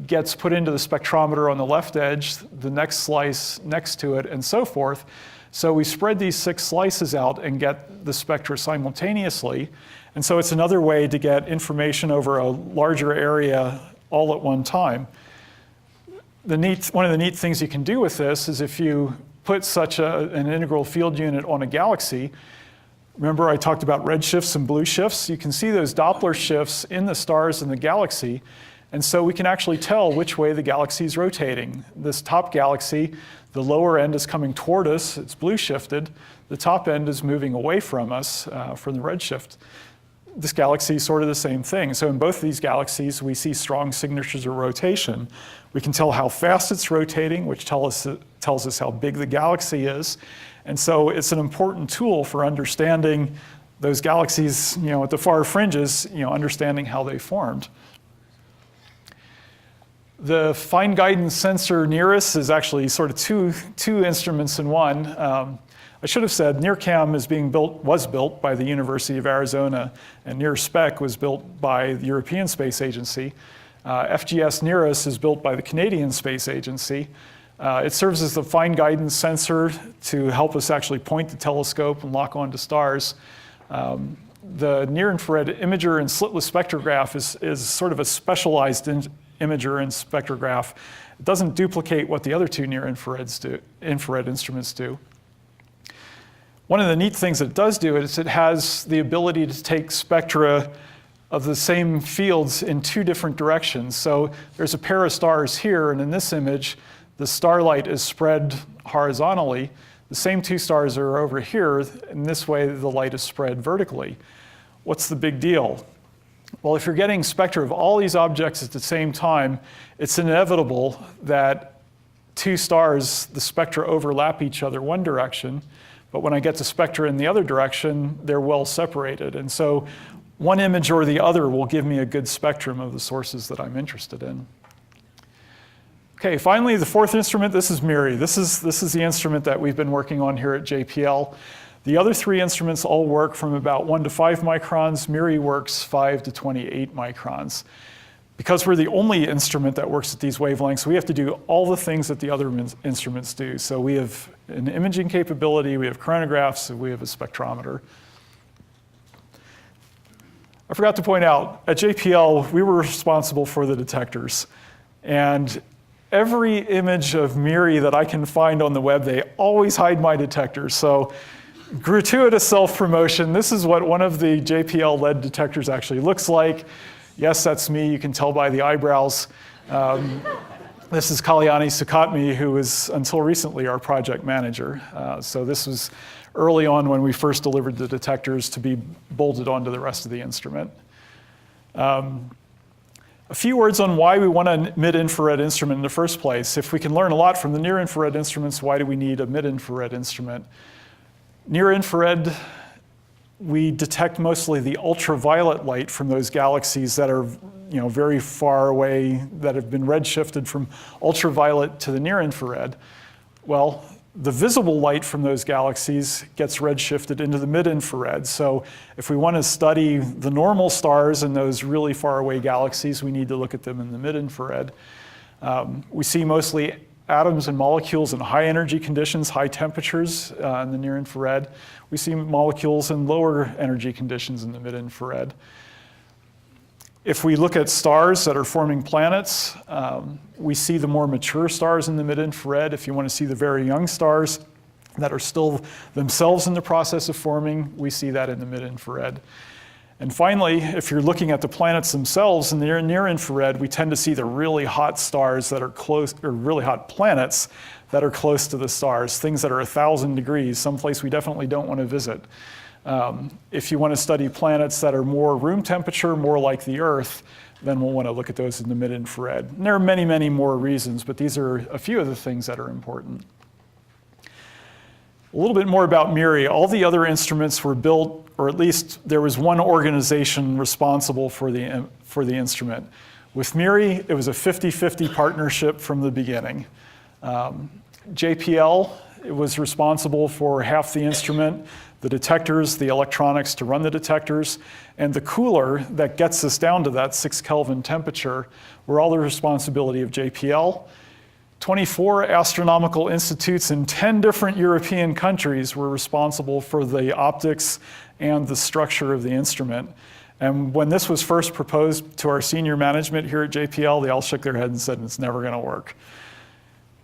gets put into the spectrometer on the left edge, the next slice next to it, and so forth. So we spread these 6 slices out and get the spectra simultaneously. And so it's another way to get information over a larger area all at one time. One of the neat things you can do with this is if you put such an integral field unit on a galaxy, remember I talked about red shifts and blue shifts? You can see those Doppler shifts in the stars in the galaxy, and so we can actually tell which way the galaxy is rotating. This top galaxy, the lower end is coming toward us, it's blue shifted. The top end is moving away from us from the red shift. This galaxy is sort of the same thing. So in both of these galaxies, we see strong signatures of rotation. We can tell how fast it's rotating, which tells us how big the galaxy is. And so it's an important tool for understanding those galaxies, at the far fringes, understanding how they formed. The fine guidance sensor near us is actually sort of two instruments in one. I should have said NIRCam was built by the University of Arizona, and NIRSpec was built by the European Space Agency. FGS NIRIS is built by the Canadian Space Agency. It serves as the fine guidance sensor to help us actually point the telescope and lock onto stars. The near-infrared imager and slitless spectrograph is sort of a specialized imager and spectrograph. It doesn't duplicate what the other two infrared instruments do. One of the neat things that it does do is it has the ability to take spectra of the same fields in 2 different directions. So there's a pair of stars here, and in this image, the starlight is spread horizontally. The same 2 stars are over here, and this way the light is spread vertically. What's the big deal? Well, if you're getting spectra of all these objects at the same time, it's inevitable that 2 stars, the spectra overlap each other one direction, but when I get to spectra in the other direction, they're well separated. And so one image or the other will give me a good spectrum of the sources that I'm interested in. Okay, finally, the 4th instrument, this is MIRI. This is the instrument that we've been working on here at JPL. The other 3 instruments all work from about 1 to 5 microns. MIRI works 5 to 28 microns. Because we're the only instrument that works at these wavelengths, we have to do all the things that the other instruments do. So we have an imaging capability, we have chronographs, and we have a spectrometer. I forgot to point out, at JPL, we were responsible for the detectors. And every image of MIRI that I can find on the web, they always hide my detectors. So gratuitous self-promotion. This is what one of the JPL LED detectors actually looks like. Yes, that's me. You can tell by the eyebrows. This is Kalyani Sukatmi, who was, until recently, our project manager. So this was early on when we first delivered the detectors to be bolted onto the rest of the instrument. A few words on why we want a mid-infrared instrument in the first place. If we can learn a lot from the near-infrared instruments, why do we need a mid-infrared instrument? Near-infrared, we detect mostly the ultraviolet light from those galaxies that are very far away, that have been redshifted from ultraviolet to the near-infrared. Well, the visible light from those galaxies gets redshifted into the mid-infrared. So if we want to study the normal stars in those really far away galaxies, we need to look at them in the mid-infrared. We see mostly atoms and molecules in high energy conditions, high temperatures in the near-infrared. We see molecules in lower energy conditions in the mid-infrared. If we look at stars that are forming planets, we see the more mature stars in the mid-infrared. If you want to see the very young stars that are still themselves in the process of forming, we see that in the mid-infrared. And finally, if you're looking at the planets themselves in the near-infrared, we tend to see the really hot stars that are close, or really hot planets that are close to the stars, things that are 1,000 degrees, someplace we definitely don't want to visit. If you want to study planets that are more room temperature, more like the Earth, then we'll want to look at those in the mid-infrared. And there are many, many more reasons, but these are a few of the things that are important. A little bit more about MIRI. All the other instruments were built, or at least there was one organization responsible for the instrument. With MIRI, it was a 50-50 partnership from the beginning. JPL It was responsible for half the instrument, the detectors, the electronics to run the detectors, and the cooler that gets us down to that 6 Kelvin temperature were all the responsibility of JPL. 24 astronomical institutes in 10 different European countries were responsible for the optics and the structure of the instrument. And when this was first proposed to our senior management here at JPL, they all shook their head and said, it's never going to work.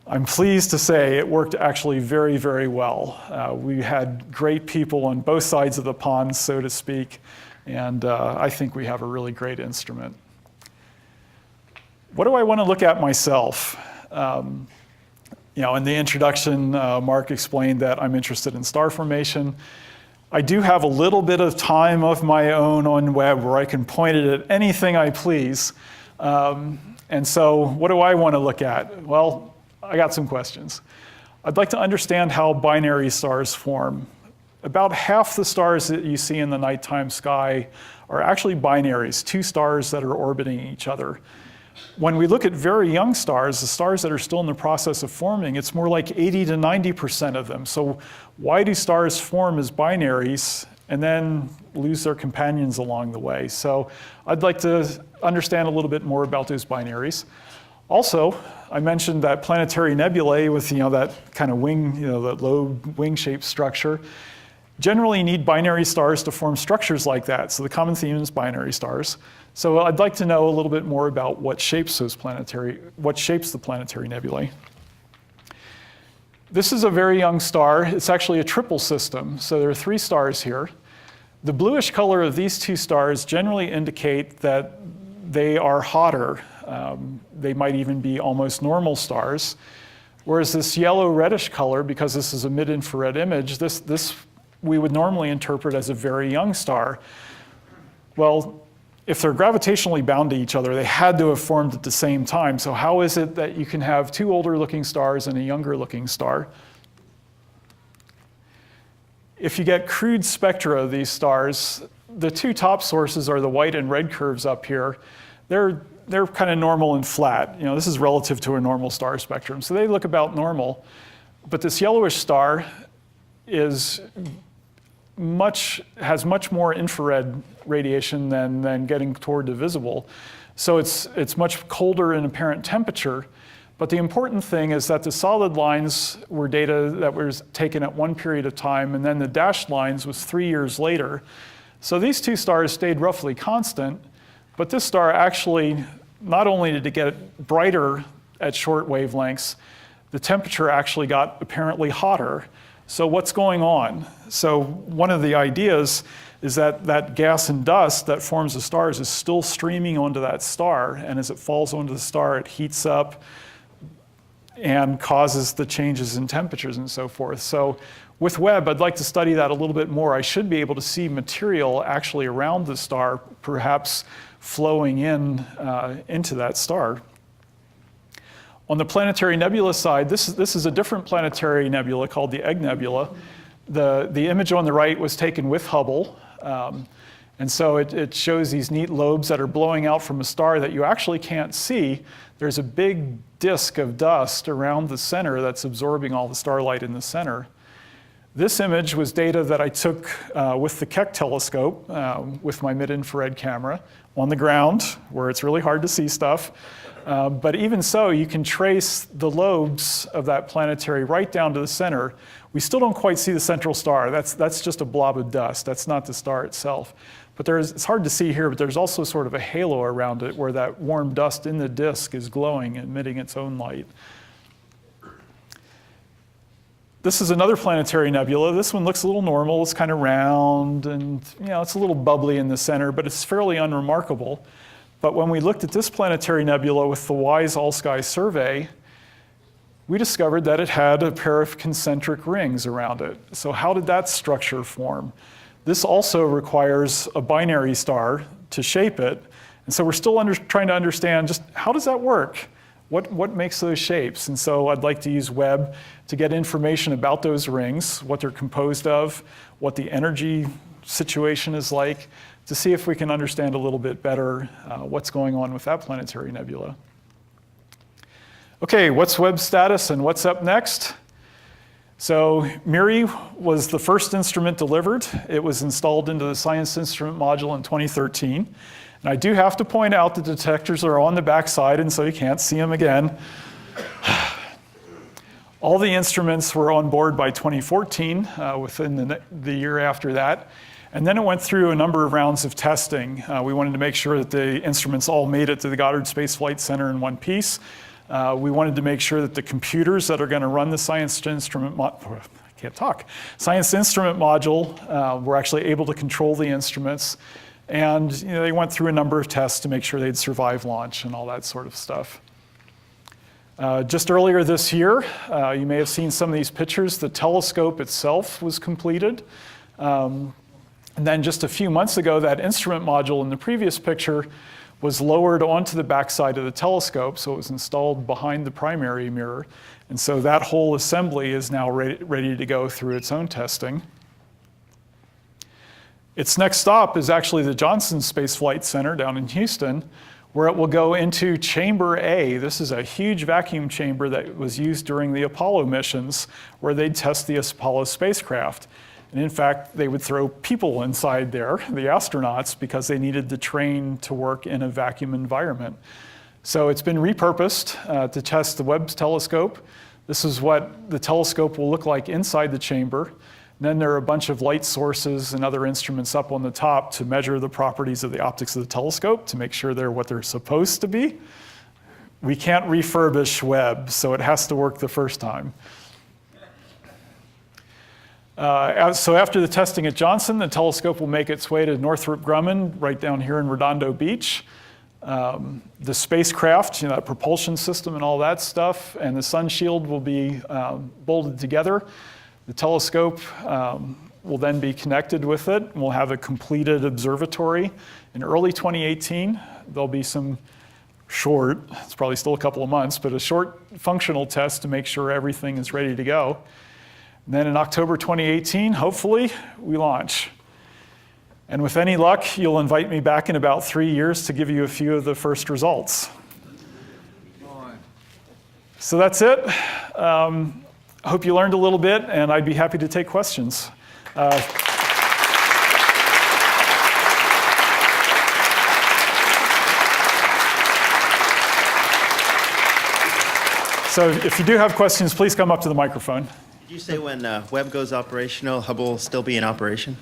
I'm pleased to say it worked actually very, very well. We had great people on both sides of the pond, so to speak, and I think we have a really great instrument. What do I want to look at myself? In the introduction, Mark explained that I'm interested in star formation. I do have a little bit of time of my own on Webb where I can point it at anything I please. And so what do I want to look at? Well, I got some questions. I'd like to understand how binary stars form. About half the stars that you see in the nighttime sky are actually binaries, two stars that are orbiting each other. When we look at very young stars, the stars that are still in the process of forming, it's more like 80 to 90% of them. So why do stars form as binaries and then lose their companions along the way? So I'd like to understand a little bit more about those binaries. Also, I mentioned that planetary nebulae with that kind of wing, that low wing-shaped structure, generally need binary stars to form structures like that. So the common theme is binary stars. So I'd like to know a little bit more about what shapes the planetary nebulae. This is a very young star. It's actually a triple system. So there are 3 stars here. The bluish color of these 2 stars generally indicate that they are hotter. They might even be almost normal stars. Whereas this yellow-reddish color, because this is a mid-infrared image, this we would normally interpret as a very young star. Well, if they're gravitationally bound to each other, they had to have formed at the same time. So how is it that you can have 2 older-looking stars and a younger-looking star? If you get crude spectra of these stars, the 2 top sources are the white and red curves up here. They're kind of normal and flat. This is relative to a normal star spectrum. So they look about normal. But this yellowish star has much more infrared radiation than getting toward the visible. So it's much colder in apparent temperature. But the important thing is that the solid lines were data that was taken at one period of time, and then the dashed lines was 3 years later. So these 2 stars stayed roughly constant, but this star actually, not only did it get brighter at short wavelengths, the temperature actually got apparently hotter. So what's going on? So one of the ideas is that that gas and dust that forms the stars is still streaming onto that star, and as it falls onto the star, it heats up and causes the changes in temperatures and so forth. So with Webb, I'd like to study that a little bit more. I should be able to see material actually around the star, perhaps flowing into that star. On the planetary nebula side, this is a different planetary nebula called the Egg Nebula. The image on the right was taken with Hubble. And so it shows these neat lobes that are blowing out from a star that you actually can't see. There's a big disk of dust around the center that's absorbing all the starlight in the center. This image was data that I took with the Keck telescope with my mid-infrared camera on the ground where it's really hard to see stuff. But even so, you can trace the lobes of that planetary right down to the center. We still don't quite see the central star. That's just a blob of dust. That's not the star itself. But it's hard to see here, but there's also sort of a halo around it where that warm dust in the disk is glowing, emitting its own light. This is another planetary nebula. This one looks a little normal. It's kind of round and it's a little bubbly in the center, but it's fairly unremarkable. But when we looked at this planetary nebula with the WISE All-Sky Survey, we discovered that it had a pair of concentric rings around it. So how did that structure form? This also requires a binary star to shape it. And so we're still trying to understand just how does that work? What makes those shapes? And so I'd like to use Webb to get information about those rings, what they're composed of, what the energy situation is like, to see if we can understand a little bit better what's going on with that planetary nebula. Okay, what's Webb's status and what's up next? So MIRI was the first instrument delivered. It was installed into the Science Instrument Module in 2013. And I do have to point out the detectors are on the back side, and so you can't see them again. All the instruments were on board by 2014, within the year after that. And then it went through a number of rounds of testing. We wanted to make sure that the instruments all made it to the Goddard Space Flight Center in one piece. We wanted to make sure that the computers that are going to run the Science Instrument Module were actually able to control the instruments. And they went through a number of tests to make sure they'd survive launch and all that sort of stuff. Just earlier this year, you may have seen some of these pictures. The telescope itself was completed. And then just a few months ago, that instrument module in the previous picture was lowered onto the backside of the telescope, so it was installed behind the primary mirror. And so that whole assembly is now ready to go through its own testing. Its next stop is actually the Johnson Space Flight Center down in Houston, where it will go into Chamber A. This is a huge vacuum chamber that was used during the Apollo missions, where they'd test the Apollo spacecraft. And in fact, they would throw people inside there, the astronauts, because they needed to train to work in a vacuum environment. So it's been repurposed to test the Webb telescope. This is what the telescope will look like inside the chamber. And then there are a bunch of light sources and other instruments up on the top to measure the properties of the optics of the telescope to make sure they're what they're supposed to be. We can't refurbish Webb, so it has to work the first time. So after the testing at Johnson, the telescope will make its way to Northrop Grumman, right down here in Redondo Beach. The spacecraft, that propulsion system and all that stuff, and the sun shield will be bolted together. The telescope will then be connected with it, and we'll have a completed observatory. In early 2018, there'll be some short, it's probably still a couple of months, but a short functional test to make sure everything is ready to go. And then in October 2018, hopefully, we launch. And with any luck, you'll invite me back in about 3 years to give you a few of the first results. So that's it. I hope you learned a little bit, and I'd be happy to take questions. So if you do have questions, please come up to the microphone. Did you say when Webb goes operational, Hubble will still be in operation?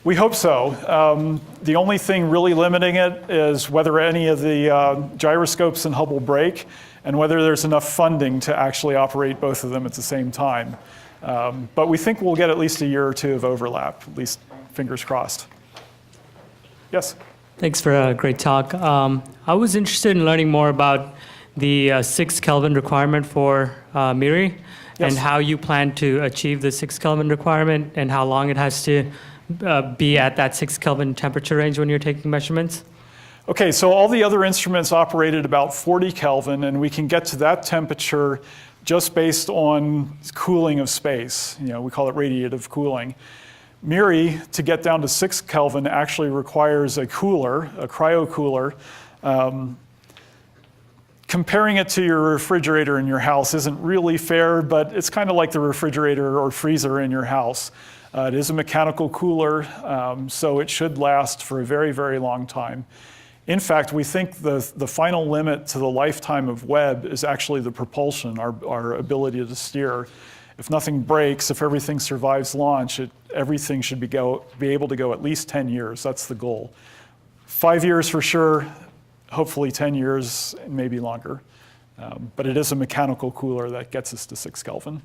We hope so. The only thing really limiting it is whether any of the gyroscopes in Hubble break and whether there's enough funding to actually operate both of them at the same time. But we think we'll get at least a year or two of overlap, at least fingers crossed. Yes? Thanks for a great talk. I was interested in learning more about the 6 Kelvin requirement for MIRI. Yes. And how you plan to achieve the 6 Kelvin requirement and how long it has to be at that 6 Kelvin temperature range when you're taking measurements? Okay, so all the other instruments operate at about 40 Kelvin, and we can get to that temperature just based on cooling of space. We call it radiative cooling. MIRI, to get down to 6 Kelvin, actually requires a cooler, a cryocooler. Comparing it to your refrigerator in your house isn't really fair, but it's kind of like the refrigerator or freezer in your house. It is a mechanical cooler, so it should last for a very, very long time. In fact, we think the final limit to the lifetime of Webb is actually the propulsion, our ability to steer. If nothing breaks, if everything survives launch, everything should be able to go at least 10 years. That's the goal. 5 years for sure, hopefully 10 years, maybe longer. But it is a mechanical cooler that gets us to 6 Kelvin.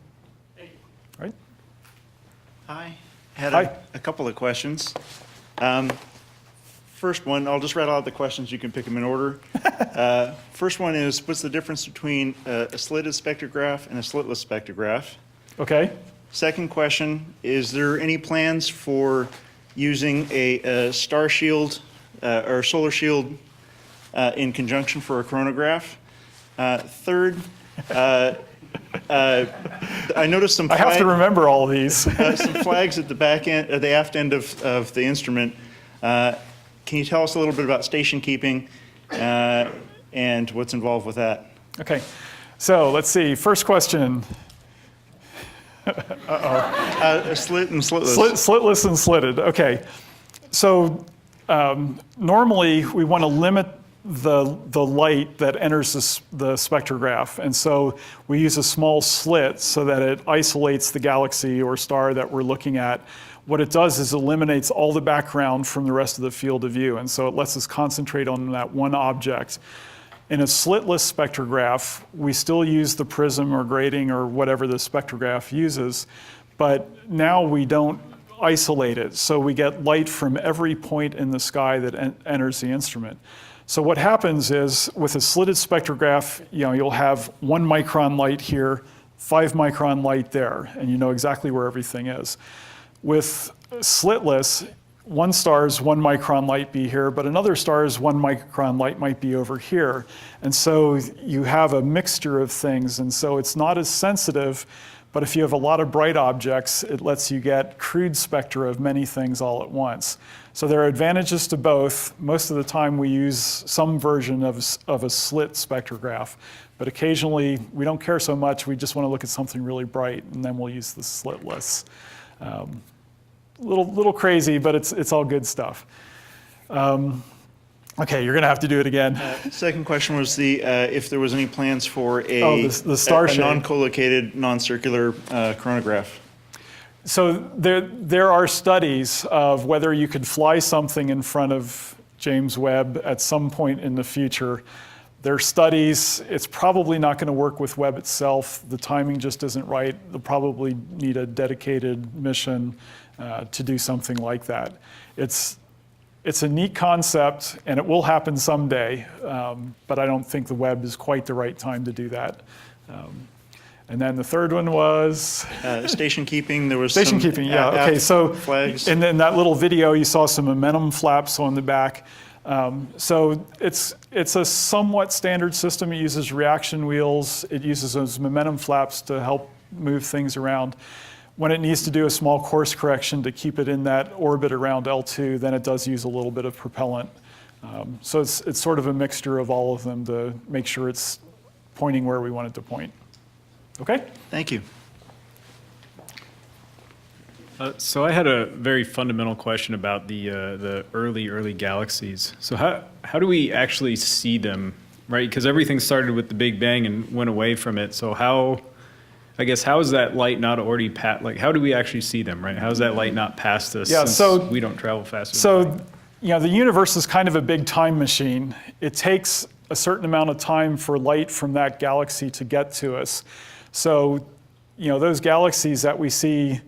Right? Hi. I had Hi. a couple of questions. First one, I'll just rattle out the questions. You can pick them in order. First one is, what's the difference between a slitted spectrograph and a slitless spectrograph? Okay. Second question, is there any plans for using a star shield or solar shield in conjunction for a chronograph? Third, I noticed some I have to remember all of these. some flags at the back end, the aft end of the instrument. Can you tell us a little bit about station keeping and what's involved with that? Okay, so let's see. First question. Slit and slitless. Slitless and slitted, okay. So normally we want to limit the light that enters the spectrograph. And so we use a small slit so that it isolates the galaxy or star that we're looking at. What it does is eliminates all the background from the rest of the field of view. And so it lets us concentrate on that one object. In a slitless spectrograph, we still use the prism or grating or whatever the spectrograph uses, but now we don't isolate it. So we get light from every point in the sky that enters the instrument. So what happens is with a slitted spectrograph, you'll have 1 micron light here, 5 micron light there, and you know exactly where everything is. With slitless, one star's 1 micron light be here, but another star's 1 micron light might be over here. And so you have a mixture of things, and so it's not as sensitive, but if you have a lot of bright objects, it lets you get crude spectra of many things all at once. So there are advantages to both. Most of the time we use some version of a slit spectrograph, but occasionally we don't care so much, we just want to look at something really bright, and then we'll use the slitless. Little crazy, but it's all good stuff. Okay, you're going to have to do it again. Second question was if there was any plans for the star a shape. non-collocated, non-circular coronagraph. So there are studies of whether you could fly something in front of James Webb at some point in the future. There are studies. It's probably not going to work with Webb itself. The timing just isn't right. They'll probably need a dedicated mission to do something like that. It's a neat concept, and it will happen someday, but I don't think the Webb is quite the right time to do that. And then the third one was? Station keeping. There was station some keeping, yeah. Okay, so flags. And in that little video, you saw some momentum flaps on the back. So it's a somewhat standard system. It uses reaction wheels. It uses those momentum flaps to help move things around. When it needs to do a small course correction to keep it in that orbit around L2, then it does use a little bit of propellant. So it's sort of a mixture of all of them to make sure it's pointing where we want it to point. Okay? Thank you. So I had a very fundamental question about the early galaxies. So how do we actually see them, right? Because everything started with the Big Bang and went away from it. So how is that light not already how do we actually see them, right? How is that light not past us since we don't travel faster? So, the universe is kind of a big time machine. It takes a certain amount of time for light from that galaxy to get to us. So, those galaxies that we see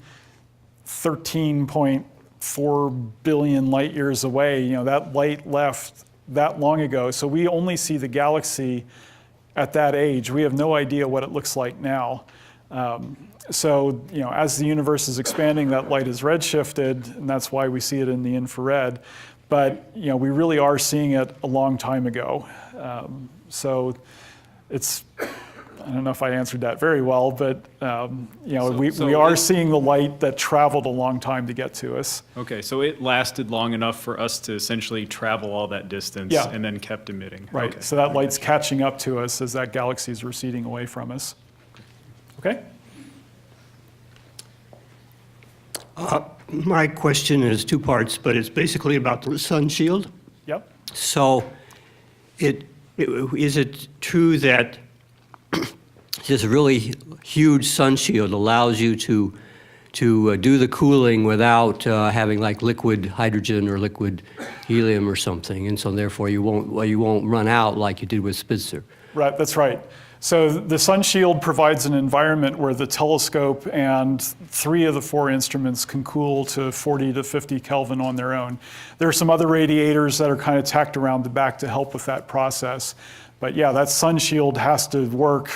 13.4 billion light years away, that light left that long ago. So we only see the galaxy at that age. We have no idea what it looks like now. So, as the universe is expanding, that light is redshifted, and that's why we see it in the infrared. But, we really are seeing it a long time ago. So I don't know if I answered that very well, but, we are seeing the light that traveled a long time to get to us. Okay, so it lasted long enough for us to essentially travel all that distance and then kept emitting. Right, okay. So that light's catching up to us as that galaxy is receding away from us. Okay? My question is two parts, but it's basically about the sun shield. Yep. So is it true that this really huge sun shield allows you to do the cooling without having like liquid hydrogen or liquid helium or something, and so therefore you won't run out like you did with Spitzer? Right, that's right. So the sun shield provides an environment where the telescope and 3 of the 4 instruments can cool to 40 to 50 Kelvin on their own. There are some other radiators that are kind of tacked around the back to help with that process. But yeah, that sun shield has to work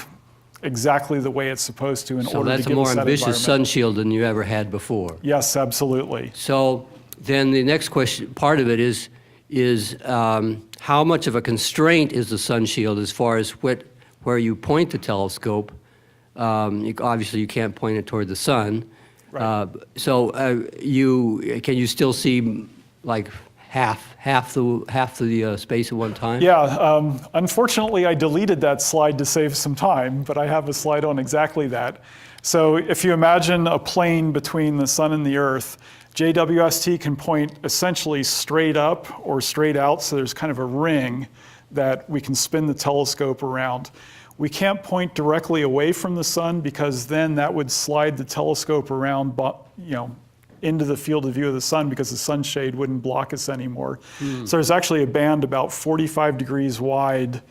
exactly the way it's supposed to in order to give us that environment. So that's a more ambitious sun shield than you ever had before. Yes, absolutely. So then the next question, part of it is how much of a constraint is the sun shield as far as where you point the telescope? Obviously, you can't point it toward the sun. Right. Can you still see like half the space at one time? Yeah, unfortunately I deleted that slide to save some time, but I have a slide on exactly that. So if you imagine a plane between the sun and the Earth, JWST can point essentially straight up or straight out, so there's kind of a ring that we can spin the telescope around. We can't point directly away from the sun because then that would slide the telescope around, into the field of view of the sun because the sunshade wouldn't block us anymore. So there's actually a band about 45 degrees wide,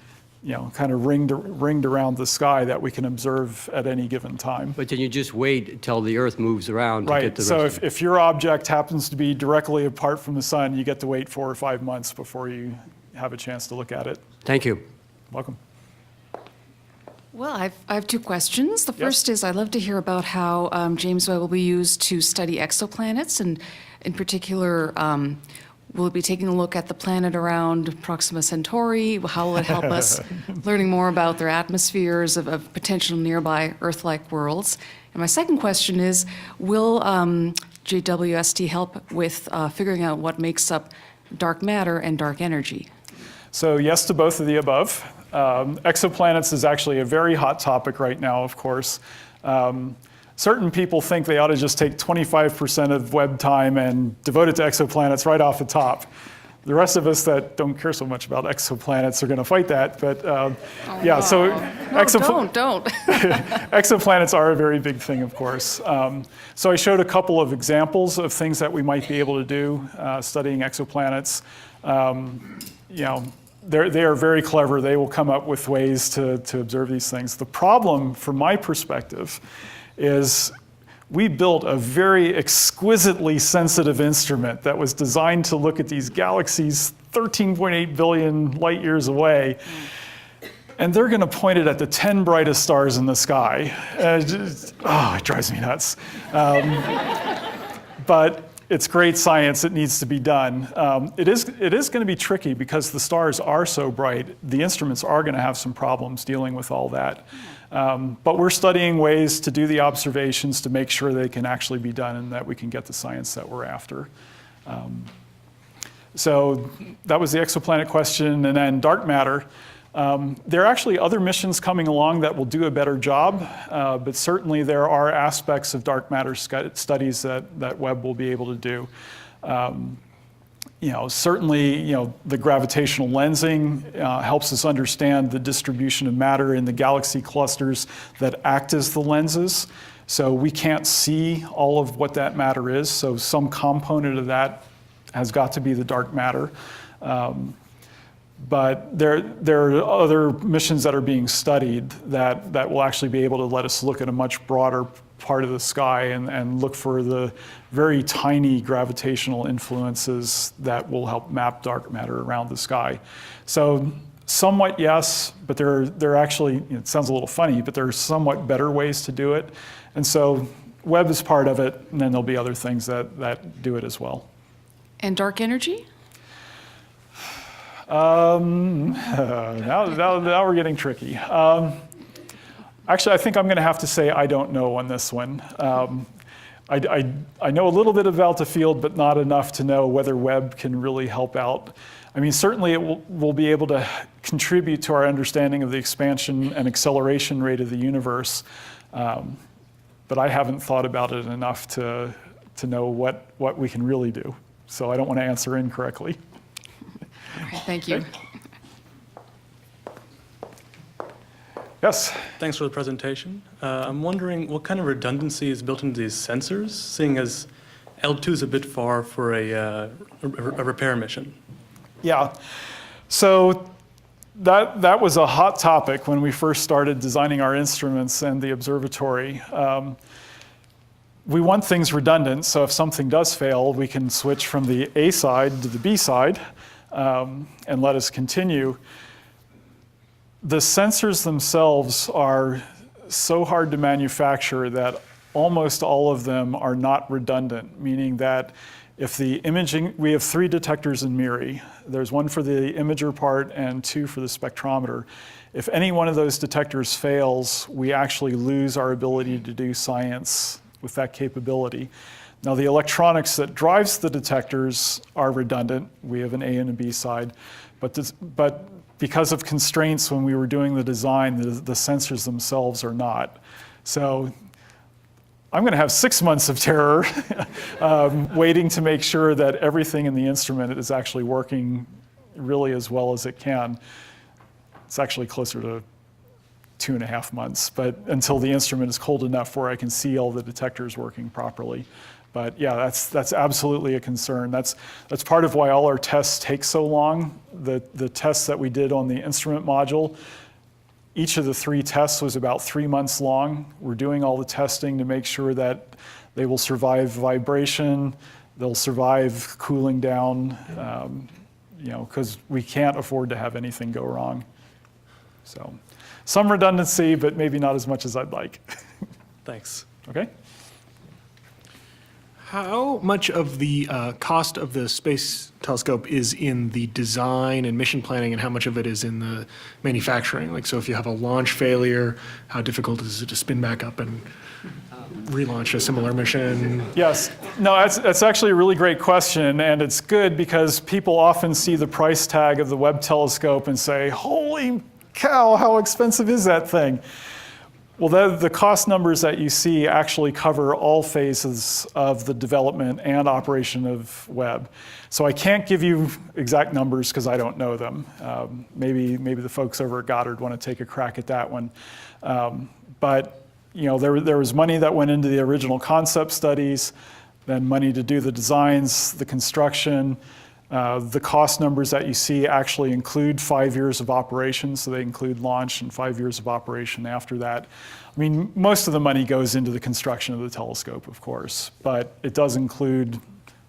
kind of ringed around the sky that we can observe at any given time. But then you just wait until the Earth moves around to Right, get the so rest of it. if your object happens to be directly apart from the sun, you get to wait 4 or 5 months before you have a chance to look at it. Thank you. Welcome. Well, I have two questions. The Yes. first is I'd love to hear about how James Webb will be used to study exoplanets, and in particular, will it be taking a look at the planet around Proxima Centauri? How will it help us learning more about their atmospheres of potential nearby Earth-like worlds? And my second question is, will JWST help with figuring out what makes up dark matter and dark energy? So yes to both of the above. Exoplanets is actually a very hot topic right now, of course. Certain people think they ought to just take 25% of Webb time and devote it to exoplanets right off the top. The rest of us that don't care so much about exoplanets are going to fight that, but yeah, so Don't. exoplanets are a very big thing, of course. So I showed a couple of examples of things that we might be able to do studying exoplanets. They are very clever. They will come up with ways to observe these things. The problem, from my perspective, is we built a very exquisitely sensitive instrument that was designed to look at these galaxies 13.8 billion light years away. And they're going to point it at the 10 brightest stars in the sky. It drives me nuts. But it's great science. It needs to be done. It is going to be tricky because the stars are so bright. The instruments are going to have some problems dealing with all that. But we're studying ways to do the observations to make sure they can actually be done and that we can get the science that we're after. So that was the exoplanet question. And then dark matter. There are actually other missions coming along that will do a better job, but certainly there are aspects of dark matter studies that Webb will be able to do. Certainly, the gravitational lensing helps us understand the distribution of matter in the galaxy clusters that act as the lenses. So we can't see all of what that matter is, so some component of that has got to be the dark matter. But there are other missions that are being studied that will actually be able to let us look at a much broader part of the sky and look for the very tiny gravitational influences that will help map dark matter around the sky. So somewhat yes, but there are actually, it sounds a little funny, but there are somewhat better ways to do it. And so Webb is part of it, and then there'll be other things that do it as well. And dark energy? Now we're getting tricky. Actually, I think I'm going to have to say I don't know on this one. I know a little bit about the field, but not enough to know whether Webb can really help out. I mean, certainly it will be able to contribute to our understanding of the expansion and acceleration rate of the universe, but I haven't thought about it enough to know what we can really do. So I don't want to answer incorrectly. All right, thank you. Yes? Thanks for the presentation. I'm wondering what kind of redundancy is built into these sensors, seeing as L2 is a bit far for a repair mission. Yeah. So that was a hot topic when we first started designing our instruments and the observatory. We want things redundant, so if something does fail, we can switch from the A side to the B side and let us continue. The sensors themselves are so hard to manufacture that almost all of them are not redundant, meaning that if the imaging, we have 3 detectors in MIRI. There's 1 for the imager part and 2 for the spectrometer. If any one of those detectors fails, we actually lose our ability to do science with that capability. Now, the electronics that drives the detectors are redundant. We have an A and a B side, but because of constraints when we were doing the design, the sensors themselves are not. So I'm going to have 6 months of terror waiting to make sure that everything in the instrument is actually working really as well as it can. It's actually closer to 2.5 months, but until the instrument is cold enough where I can see all the detectors working properly. But yeah, that's absolutely a concern. That's part of why all our tests take so long. The tests that we did on the instrument module, each of the 3 tests was about 3 months long. We're doing all the testing to make sure that they will survive vibration, they'll survive cooling down, because we can't afford to have anything go wrong. So some redundancy, but maybe not as much as I'd like. Thanks. Okay? How much of the cost of the space telescope is in the design and mission planning, and how much of it is in the manufacturing? Like, so if you have a launch failure, how difficult is it to spin back up and relaunch a similar mission? Yes. No, that's actually a really great question, and it's good because people often see the price tag of the Webb telescope and say, holy cow, how expensive is that thing? Well, the cost numbers that you see actually cover all phases of the development and operation of Webb. So I can't give you exact numbers because I don't know them. Maybe the folks over at Goddard want to take a crack at that one. But there was money that went into the original concept studies, then money to do the designs, the construction. The cost numbers that you see actually include 5 years of operation, so they include launch and 5 years of operation after that. I mean, most of the money goes into the construction of the telescope, of course, but it does include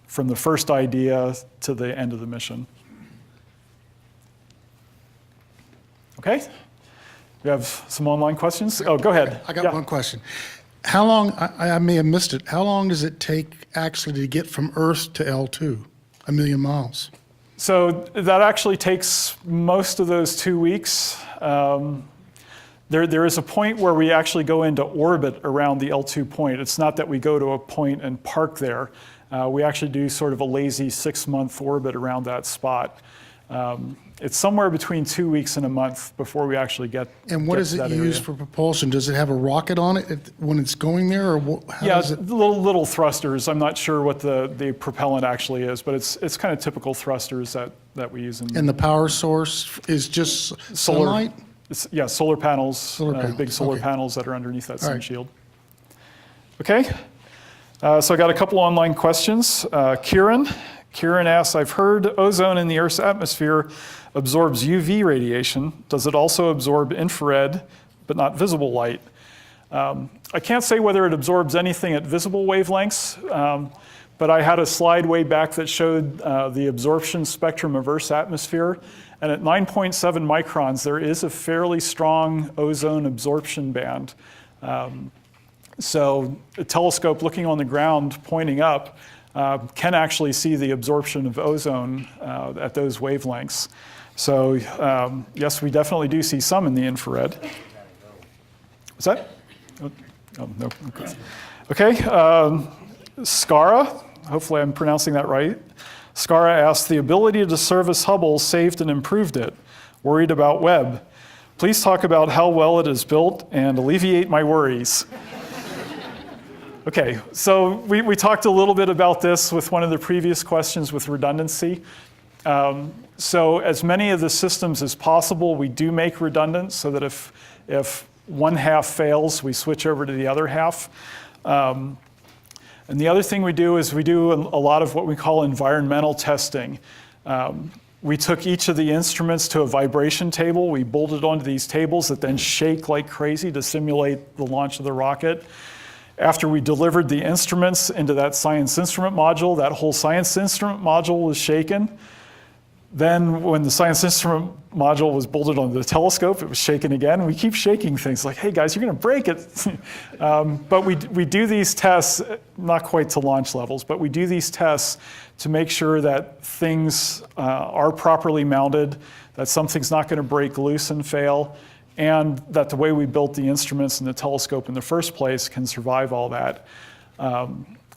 from the first idea to the end of the mission. Okay? We have some online questions? Oh, go ahead. I got one question. How long, I may have missed it, how long does it take actually to get from Earth to L2? 1 million miles. So that actually takes most of those 2 weeks. There is a point where we actually go into orbit around the L2 point. It's not that we go to a point and park there. We actually do sort of a lazy 6-month orbit around that spot. It's somewhere between 2 weeks and a month before we actually get. And what get does to it that use area. for propulsion? Does it have a rocket on it when it's going there, or how Yeah, does it? little thrusters. I'm not sure what the propellant actually is, but it's kind of typical thrusters that we use in. And the power source is just sunlight? Solar panels, big solar okay. panels that are underneath that sun right. shield. Okay, so I got a couple online questions. Kieran asks, I've heard ozone in the Earth's atmosphere absorbs UV radiation. Does it also absorb infrared, but not visible light? I can't say whether it absorbs anything at visible wavelengths, but I had a slide way back that showed the absorption spectrum of Earth's atmosphere. And at 9.7 microns, there is a fairly strong ozone absorption band. So a telescope looking on the ground, pointing up, can actually see the absorption of ozone at those wavelengths. So yes, we definitely do see some in the infrared. What's that? Oh, no. Okay, Skara, hopefully I'm pronouncing that right. Skara asked, the ability to service Hubble saved and improved it. Worried about Webb. Please talk about how well it is built and alleviate my worries. Okay, so we talked a little bit about this with one of the previous questions with redundancy. So as many of the systems as possible, we do make redundant so that if one half fails, we switch over to the other half. And the other thing we do is we do a lot of what we call environmental testing. We took each of the instruments to a vibration table. We bolted onto these tables that then shake like crazy to simulate the launch of the rocket. After we delivered the instruments into that science instrument module, that whole science instrument module was shaken. Then when the science instrument module was bolted onto the telescope, it was shaken again. We keep shaking things like, hey guys, you're gonna break it. But we do these tests, not quite to launch levels, but we do these tests to make sure that things are properly mounted, that something's not gonna break loose and fail, and that the way we built the instruments and the telescope in the first place can survive all that.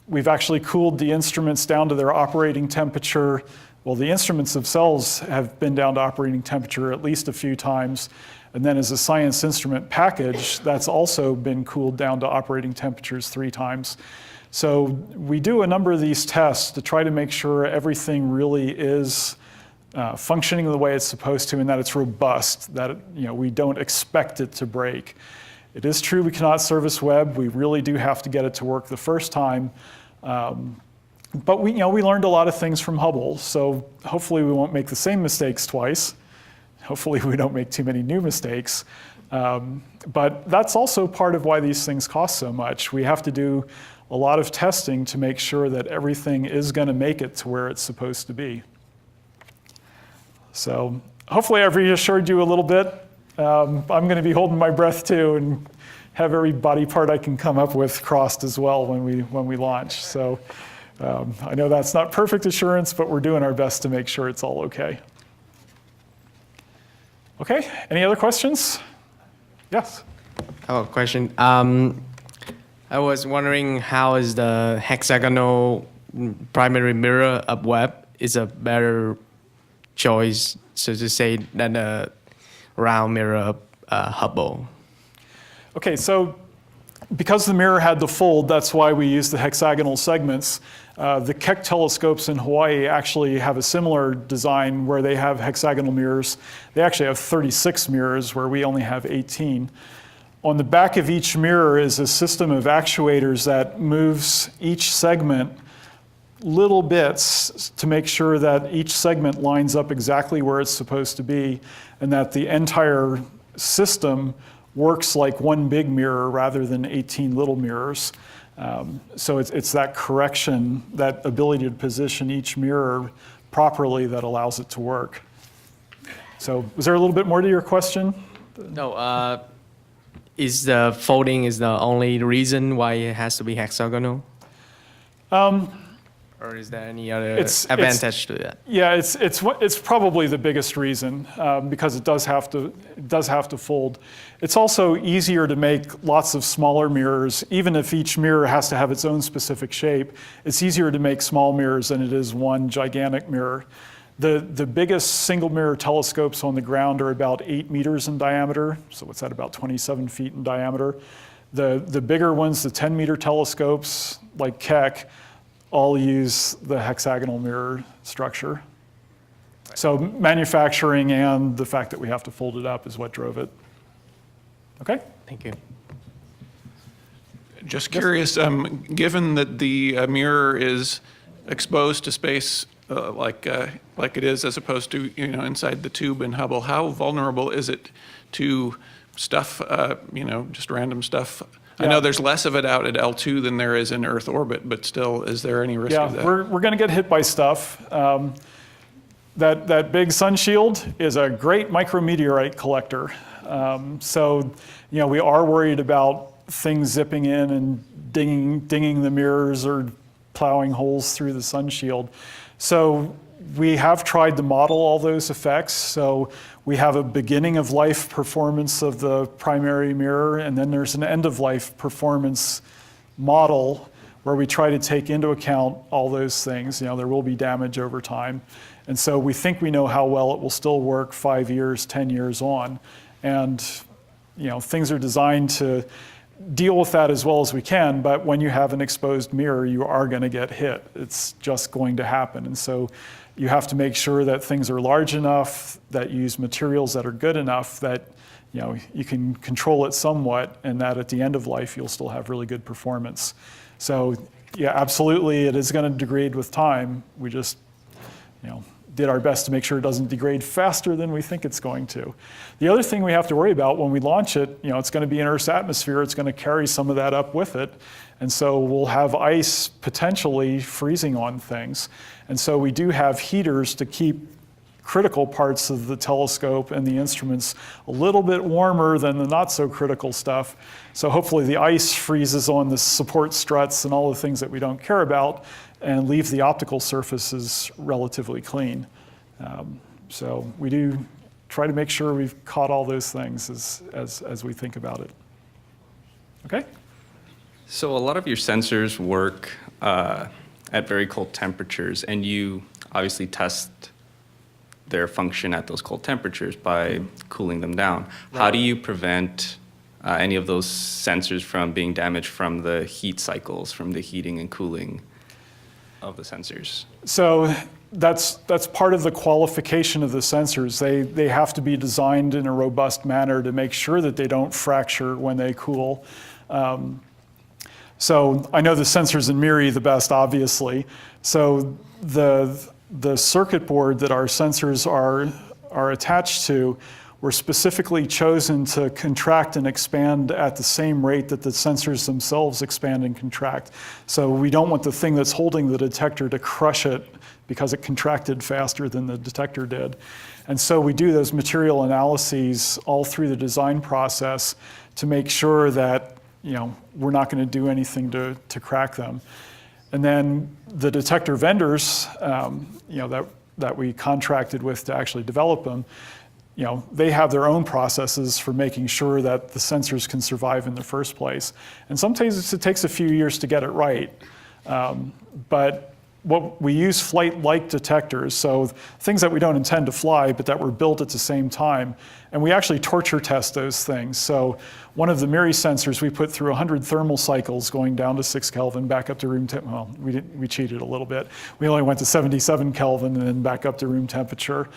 We've actually cooled the instruments down to their operating temperature Well, the instruments themselves have been down to operating temperature at least a few times. And then as a science instrument package, that's also been cooled down to operating temperatures 3 times. So we do a number of these tests to try to make sure everything really is functioning the way it's supposed to and that it's robust, that we don't expect it to break. It is true we cannot service Webb. We really do have to get it to work the first time. But we learned a lot of things from Hubble, so hopefully we won't make the same mistakes twice. Hopefully we don't make too many new mistakes. But that's also part of why these things cost so much. We have to do a lot of testing to make sure that everything is going to make it to where it's supposed to be. So hopefully I've reassured you a little bit. I'm going to be holding my breath too and have every body part I can come up with crossed as well when we launch. So I know that's not perfect assurance, but we're doing our best to make sure it's all okay. Okay, any other questions? Yes? I have a question. I was wondering how is the hexagonal primary mirror of Webb is a better choice, so to say, than a round mirror of Hubble? Okay, so because the mirror had the fold, that's why we use the hexagonal segments. The Keck telescopes in Hawaii actually have a similar design where they have hexagonal mirrors. They actually have 36 mirrors where we only have 18. On the back of each mirror is a system of actuators that moves each segment little bits to make sure that each segment lines up exactly where it's supposed to be and that the entire system works like one big mirror rather than 18 little mirrors. So it's that correction, that ability to position each mirror properly that allows it to work. So was there a little bit more to your question? No, is the folding is the only reason why it has to be hexagonal? Or is there any other advantage to that? Yeah, it's probably the biggest reason because it does have to fold. It's also easier to make lots of smaller mirrors, even if each mirror has to have its own specific shape. It's easier to make small mirrors than it is one gigantic mirror. The biggest single mirror telescopes on the ground are about 8 meters in diameter, so what's that, about 27 feet in diameter. The bigger ones, the 10-meter telescopes like Keck, all use the hexagonal mirror structure. So manufacturing and the fact that we have to fold it up is what drove it. Okay? Thank you. Just curious, given that the mirror is exposed to space like it is as opposed to inside the tube in Hubble, how vulnerable is it to stuff, just random stuff? I know there's less of it out at L2 than there is in Earth orbit, but still, is there any risk of that? Yeah, we're going to get hit by stuff. That big sun shield is a great micrometeorite collector. So, we are worried about things zipping in and dinging the mirrors or plowing holes through the sun shield. So we have tried to model all those effects. So we have a beginning of life performance of the primary mirror, and then there's an end of life performance model where we try to take into account all those things. There will be damage over time. And so we think we know how well it will still work 5 years, 10 years on. And things are designed to deal with that as well as we can, but when you have an exposed mirror, you are going to get hit. It's just going to happen. And so you have to make sure that things are large enough, that you use materials that are good enough that you can control it somewhat, and that at the end of life, you'll still have really good performance. So yeah, absolutely, it is going to degrade with time. We just did our best to make sure it doesn't degrade faster than we think it's going to. The other thing we have to worry about when we launch it, it's going to be in Earth's atmosphere. It's going to carry some of that up with it. And so we'll have ice potentially freezing on things. And so we do have heaters to keep critical parts of the telescope and the instruments a little bit warmer than the not so critical stuff. So hopefully the ice freezes on the support struts and all the things that we don't care about and leave the optical surfaces relatively clean. So we do try to make sure we've caught all those things as we think about it. Okay? So a lot of your sensors work at very cold temperatures, and you obviously test their function at those cold temperatures by cooling them down. How do you prevent any of those sensors from being damaged from the heat cycles, from the heating and cooling of the sensors? So that's part of the qualification of the sensors. They have to be designed in a robust manner to make sure that they don't fracture when they cool. So I know the sensors in MIRI the best, obviously. So the circuit board that our sensors are attached to were specifically chosen to contract and expand at the same rate that the sensors themselves expand and contract. So we don't want the thing that's holding the detector to crush it because it contracted faster than the detector did. And so we do those material analyses all through the design process to make sure that we're not going to do anything to crack them. And then the detector vendors that we contracted with to actually develop them, they have their own processes for making sure that the sensors can survive in the first place. And sometimes it takes a few years to get it right. But what we use flight-like detectors, so things that we don't intend to fly, but that were built at the same time. And we actually torture test those things. So one of the MIRI sensors, we put through 100 thermal cycles going down to 6 Kelvin, back up to room temperature. Well, we cheated a little bit. We only went to 77 Kelvin and then back up to room temperature.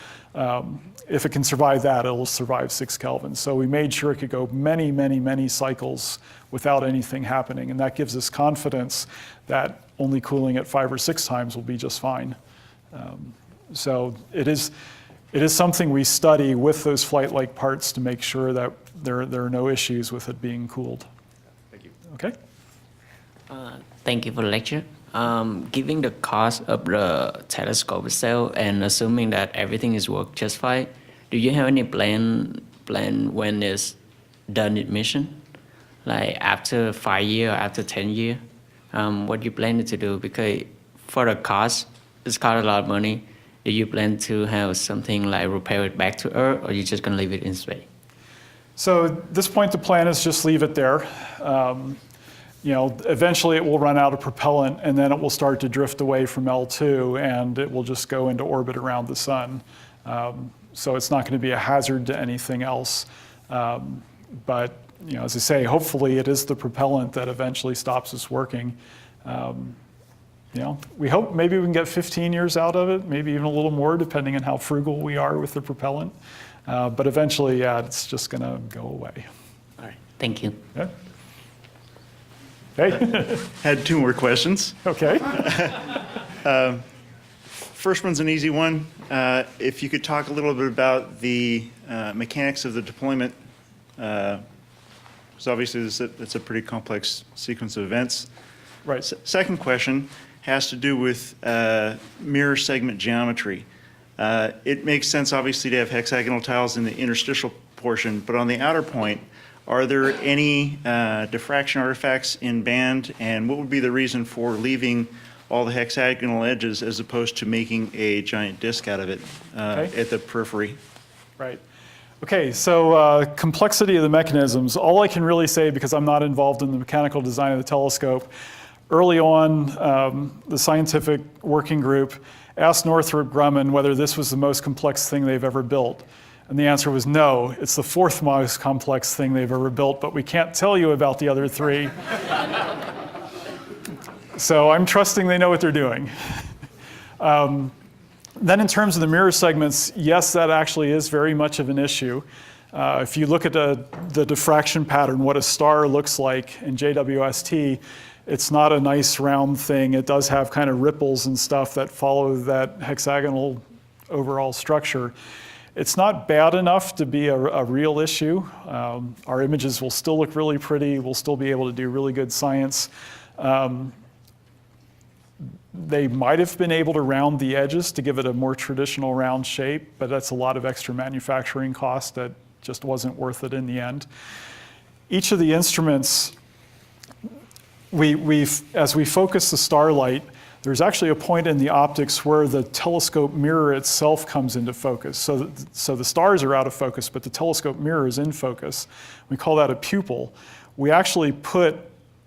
If it can survive that, it'll survive 6 Kelvin. So we made sure it could go many, many, many cycles without anything happening. And that gives us confidence that only cooling it 5 or 6 times will be just fine. So it is something we study with those flight-like parts to make sure that there are no issues with it being cooled. Thank you. Okay? Thank you for the lecture. Given the cost of the telescope itself and assuming that everything is work just fine, do you have any plan when it's done its mission? Like after 5 years or after 10 years? What you plan to do? Because for the cost, it's cost a lot of money. Do you plan to have something like repair it back to Earth, or you just gonna leave it in space? So at this point, the plan is just leave it there. Eventually it will run out of propellant, and then it will start to drift away from L2, and it will just go into orbit around the sun. So it's not going to be a hazard to anything else. But as I say, hopefully it is the propellant that eventually stops us working. We hope maybe we can get 15 years out of it, maybe even a little more, depending on how frugal we are with the propellant. But eventually, it's just going to go away. All right, thank you. Yeah. Hey. Had 2 more questions. Okay. First one's an easy one. If you could talk a little bit about the mechanics of the deployment. So obviously it's a pretty complex sequence of events. Right. Second question has to do with mirror segment geometry. It makes sense, obviously, to have hexagonal tiles in the interstitial portion, but on the outer point, are there any diffraction artifacts in band, and what would be the reason for leaving all the hexagonal edges as opposed to making a giant disk out of it at the periphery? Right. Okay, so complexity of the mechanisms. All I can really say, because I'm not involved in the mechanical design of the telescope, early on, the scientific working group asked Northrop Grumman whether this was the most complex thing they've ever built. And the answer was no, it's the 4th most complex thing they've ever built, but we can't tell you about the other 3. So I'm trusting they know what they're doing. Then in terms of the mirror segments, yes, that actually is very much of an issue. If you look at the diffraction pattern, what a star looks like in JWST, it's not a nice round thing. It does have kind of ripples and stuff that follow that hexagonal overall structure. It's not bad enough to be a real issue. Our images will still look really pretty. We'll still be able to do really good science. They might have been able to round the edges to give it a more traditional round shape, but that's a lot of extra manufacturing cost that just wasn't worth it in the end. Each of the instruments, as we focus the starlight, there's actually a point in the optics where the telescope mirror itself comes into focus. So the stars are out of focus, but the telescope mirror is in focus. We call that a pupil. We actually put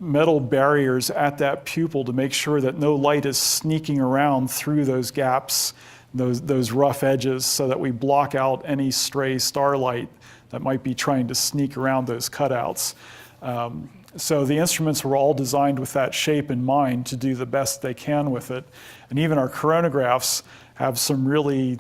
metal barriers at that pupil to make sure that no light is sneaking around through those gaps, those rough edges, so that we block out any stray starlight that might be trying to sneak around those cutouts. So the instruments were all designed with that shape in mind to do the best they can with it. And even our coronagraphs have some really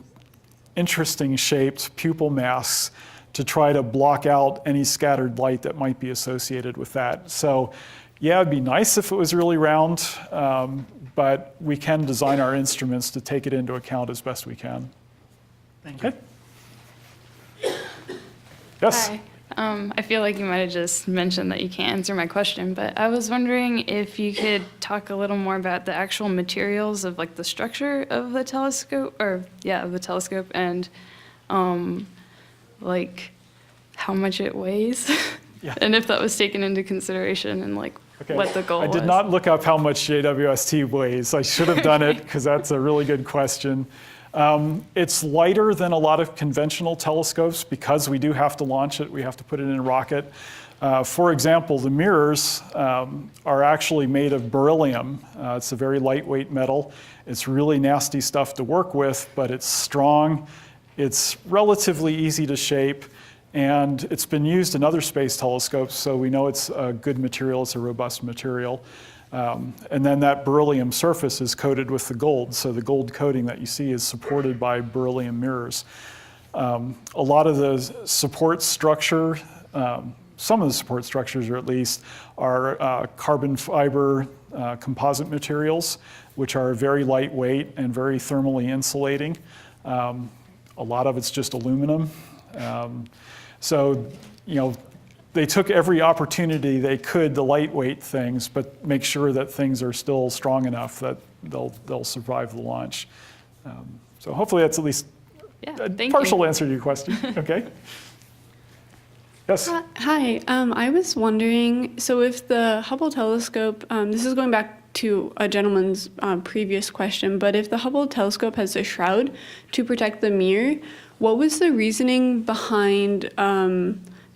interesting shaped pupil masks to try to block out any scattered light that might be associated with that. So yeah, it'd be nice if it was really round, but we can design our instruments to take it into account as best we can. Thank you. Okay. Yes? Hi. I feel like you might have just mentioned that you can't answer my question, but I was wondering if you could talk a little more about the actual materials of like the structure of the telescope, of the telescope, and like how much it weighs, and if that was taken into consideration and like what the goal was. I did not look up how much JWST weighs. I should have done it because that's a really good question. It's lighter than a lot of conventional telescopes because we do have to launch it. We have to put it in a rocket. For example, the mirrors are actually made of beryllium. It's a very lightweight metal. It's really nasty stuff to work with, but it's strong. It's relatively easy to shape, and it's been used in other space telescopes, so we know it's a good material. It's a robust material. And then that beryllium surface is coated with the gold. So the gold coating that you see is supported by beryllium mirrors. A lot of the support structure, some of the support structures or at least, are carbon fiber composite materials, which are very lightweight and very thermally insulating. A lot of it's just aluminum. So, you know, they took every opportunity they could to lightweight things, but make sure that things are still strong enough that they'll survive the launch. So hopefully that's at least a partial answer to your question. Okay. Yes. Hi. I was wondering, so if the Hubble telescope, this is going back to a gentleman's previous question, but if the Hubble telescope has a shroud to protect the mirror, what was the reasoning behind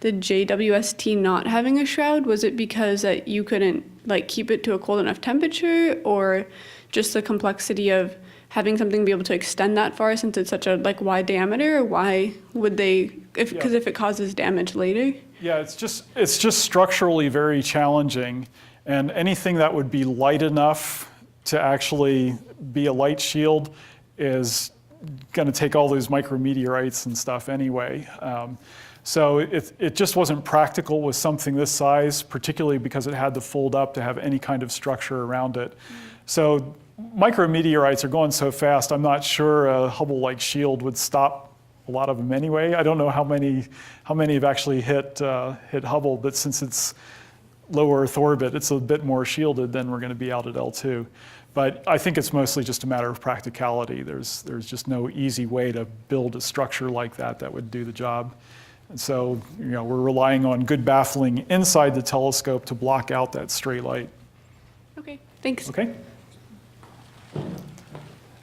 the JWST not having a shroud? Was it because that you couldn't like keep it to a cold enough temperature, or just the complexity of having something be able to extend that far since it's such a like wide diameter? Or why would they, if it causes damage later? Yeah, it's just structurally very challenging, and anything that would be light enough to actually be a light shield is going to take all those micrometeorites and stuff anyway. So it just wasn't practical with something this size, particularly because it had to fold up to have any kind of structure around it. So micrometeorites are going so fast, I'm not sure a Hubble-like shield would stop a lot of them anyway. I don't know how many have actually hit Hubble, but since it's low Earth orbit, it's a bit more shielded than we're going to be out at L2. But I think it's mostly just a matter of practicality. There's just no easy way to build a structure like that would do the job. And so, you know, we're relying on good baffling inside the telescope to block out that stray light. Okay, thanks. Okay.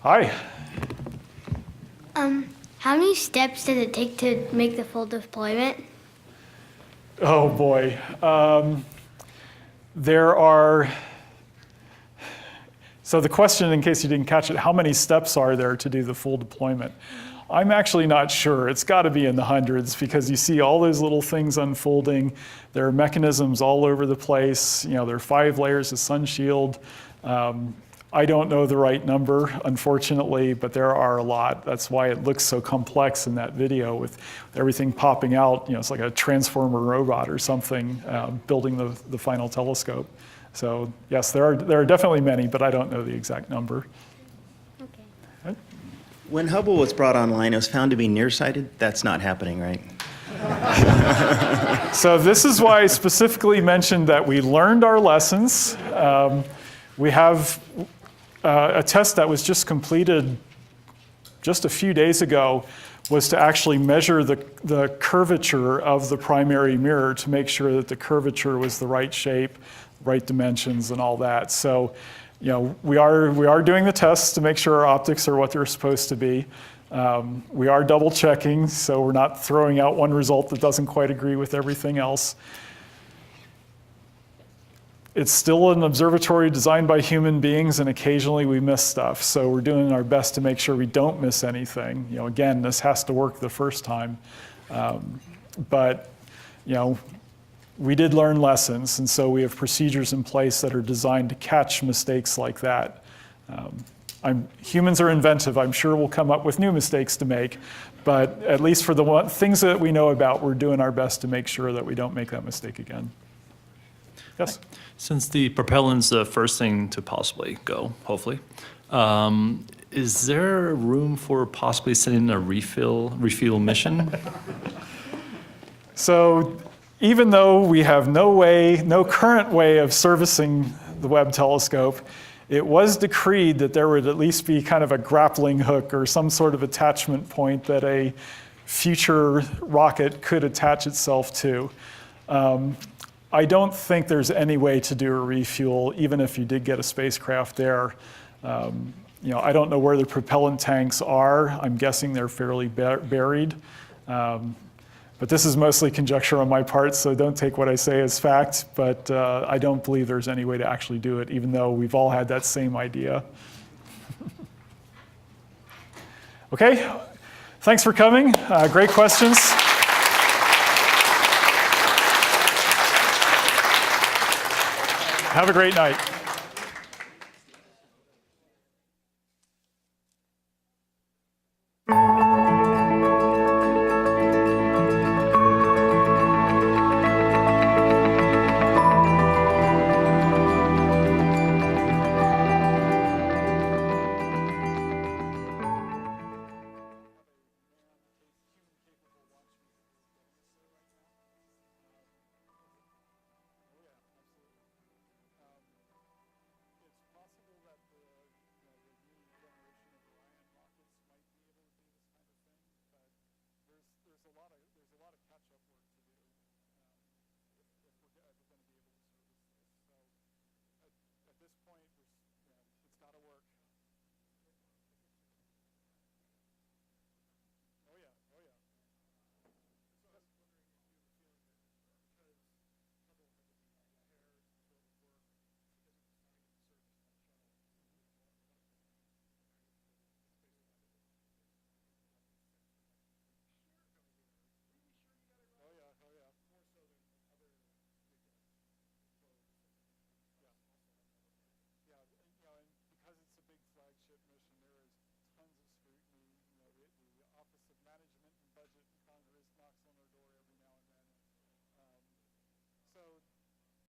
Hi. How many steps does it take to make the full deployment? Oh boy. There are, so the question, in case you didn't catch it, how many steps are there to do the full deployment? I'm actually not sure. It's got to be in the hundreds because you see all those little things unfolding. There are mechanisms all over the place. You know, there are 5 layers of sun shield. I don't know the right number, unfortunately, but there are a lot. That's why it looks so complex in that video with everything popping out. You know, it's like a transformer robot or something building the final telescope. So yes, there are definitely many, but I don't know the exact number. When Hubble was brought online, it was found to be nearsighted. That's not happening, right? So this is why I specifically mentioned that we learned our lessons. We have a test that was just completed just a few days ago was to actually measure the curvature of the primary mirror to make sure that the curvature was the right shape, right dimensions, and all that. So, you know, we are doing the tests to make sure our optics are what they're supposed to be. We are double checking, so we're not throwing out one result that doesn't quite agree with everything else. it's still an observatory designed by human beings, and occasionally we miss stuff. So we're doing our best to make sure we don't miss anything. You know, again, this has to work the first time. But, you know, we did learn lessons, and so we have procedures in place that are designed to catch mistakes like that. Humans are inventive. I'm sure we'll come up with new mistakes to make, but at least for the things that we know about, we're doing our best to make sure that we don't make that mistake again. Yes? Since the propellant's the first thing to possibly go, hopefully, is there room for possibly sending a refuel mission? So even though we have no current way of servicing the Webb telescope, it was decreed that there would at least be kind of a grappling hook or some sort of attachment point that a future rocket could attach itself to. I don't think there's any way to do a refuel, even if you did get a spacecraft there. You know, I don't know where the propellant tanks are. I'm guessing they're fairly buried. But this is mostly conjecture on my part, so don't take what I say as fact. But I don't believe there's any way to actually do it, even though we've all had that same idea. Okay, thanks for coming. Great questions. Have a great night.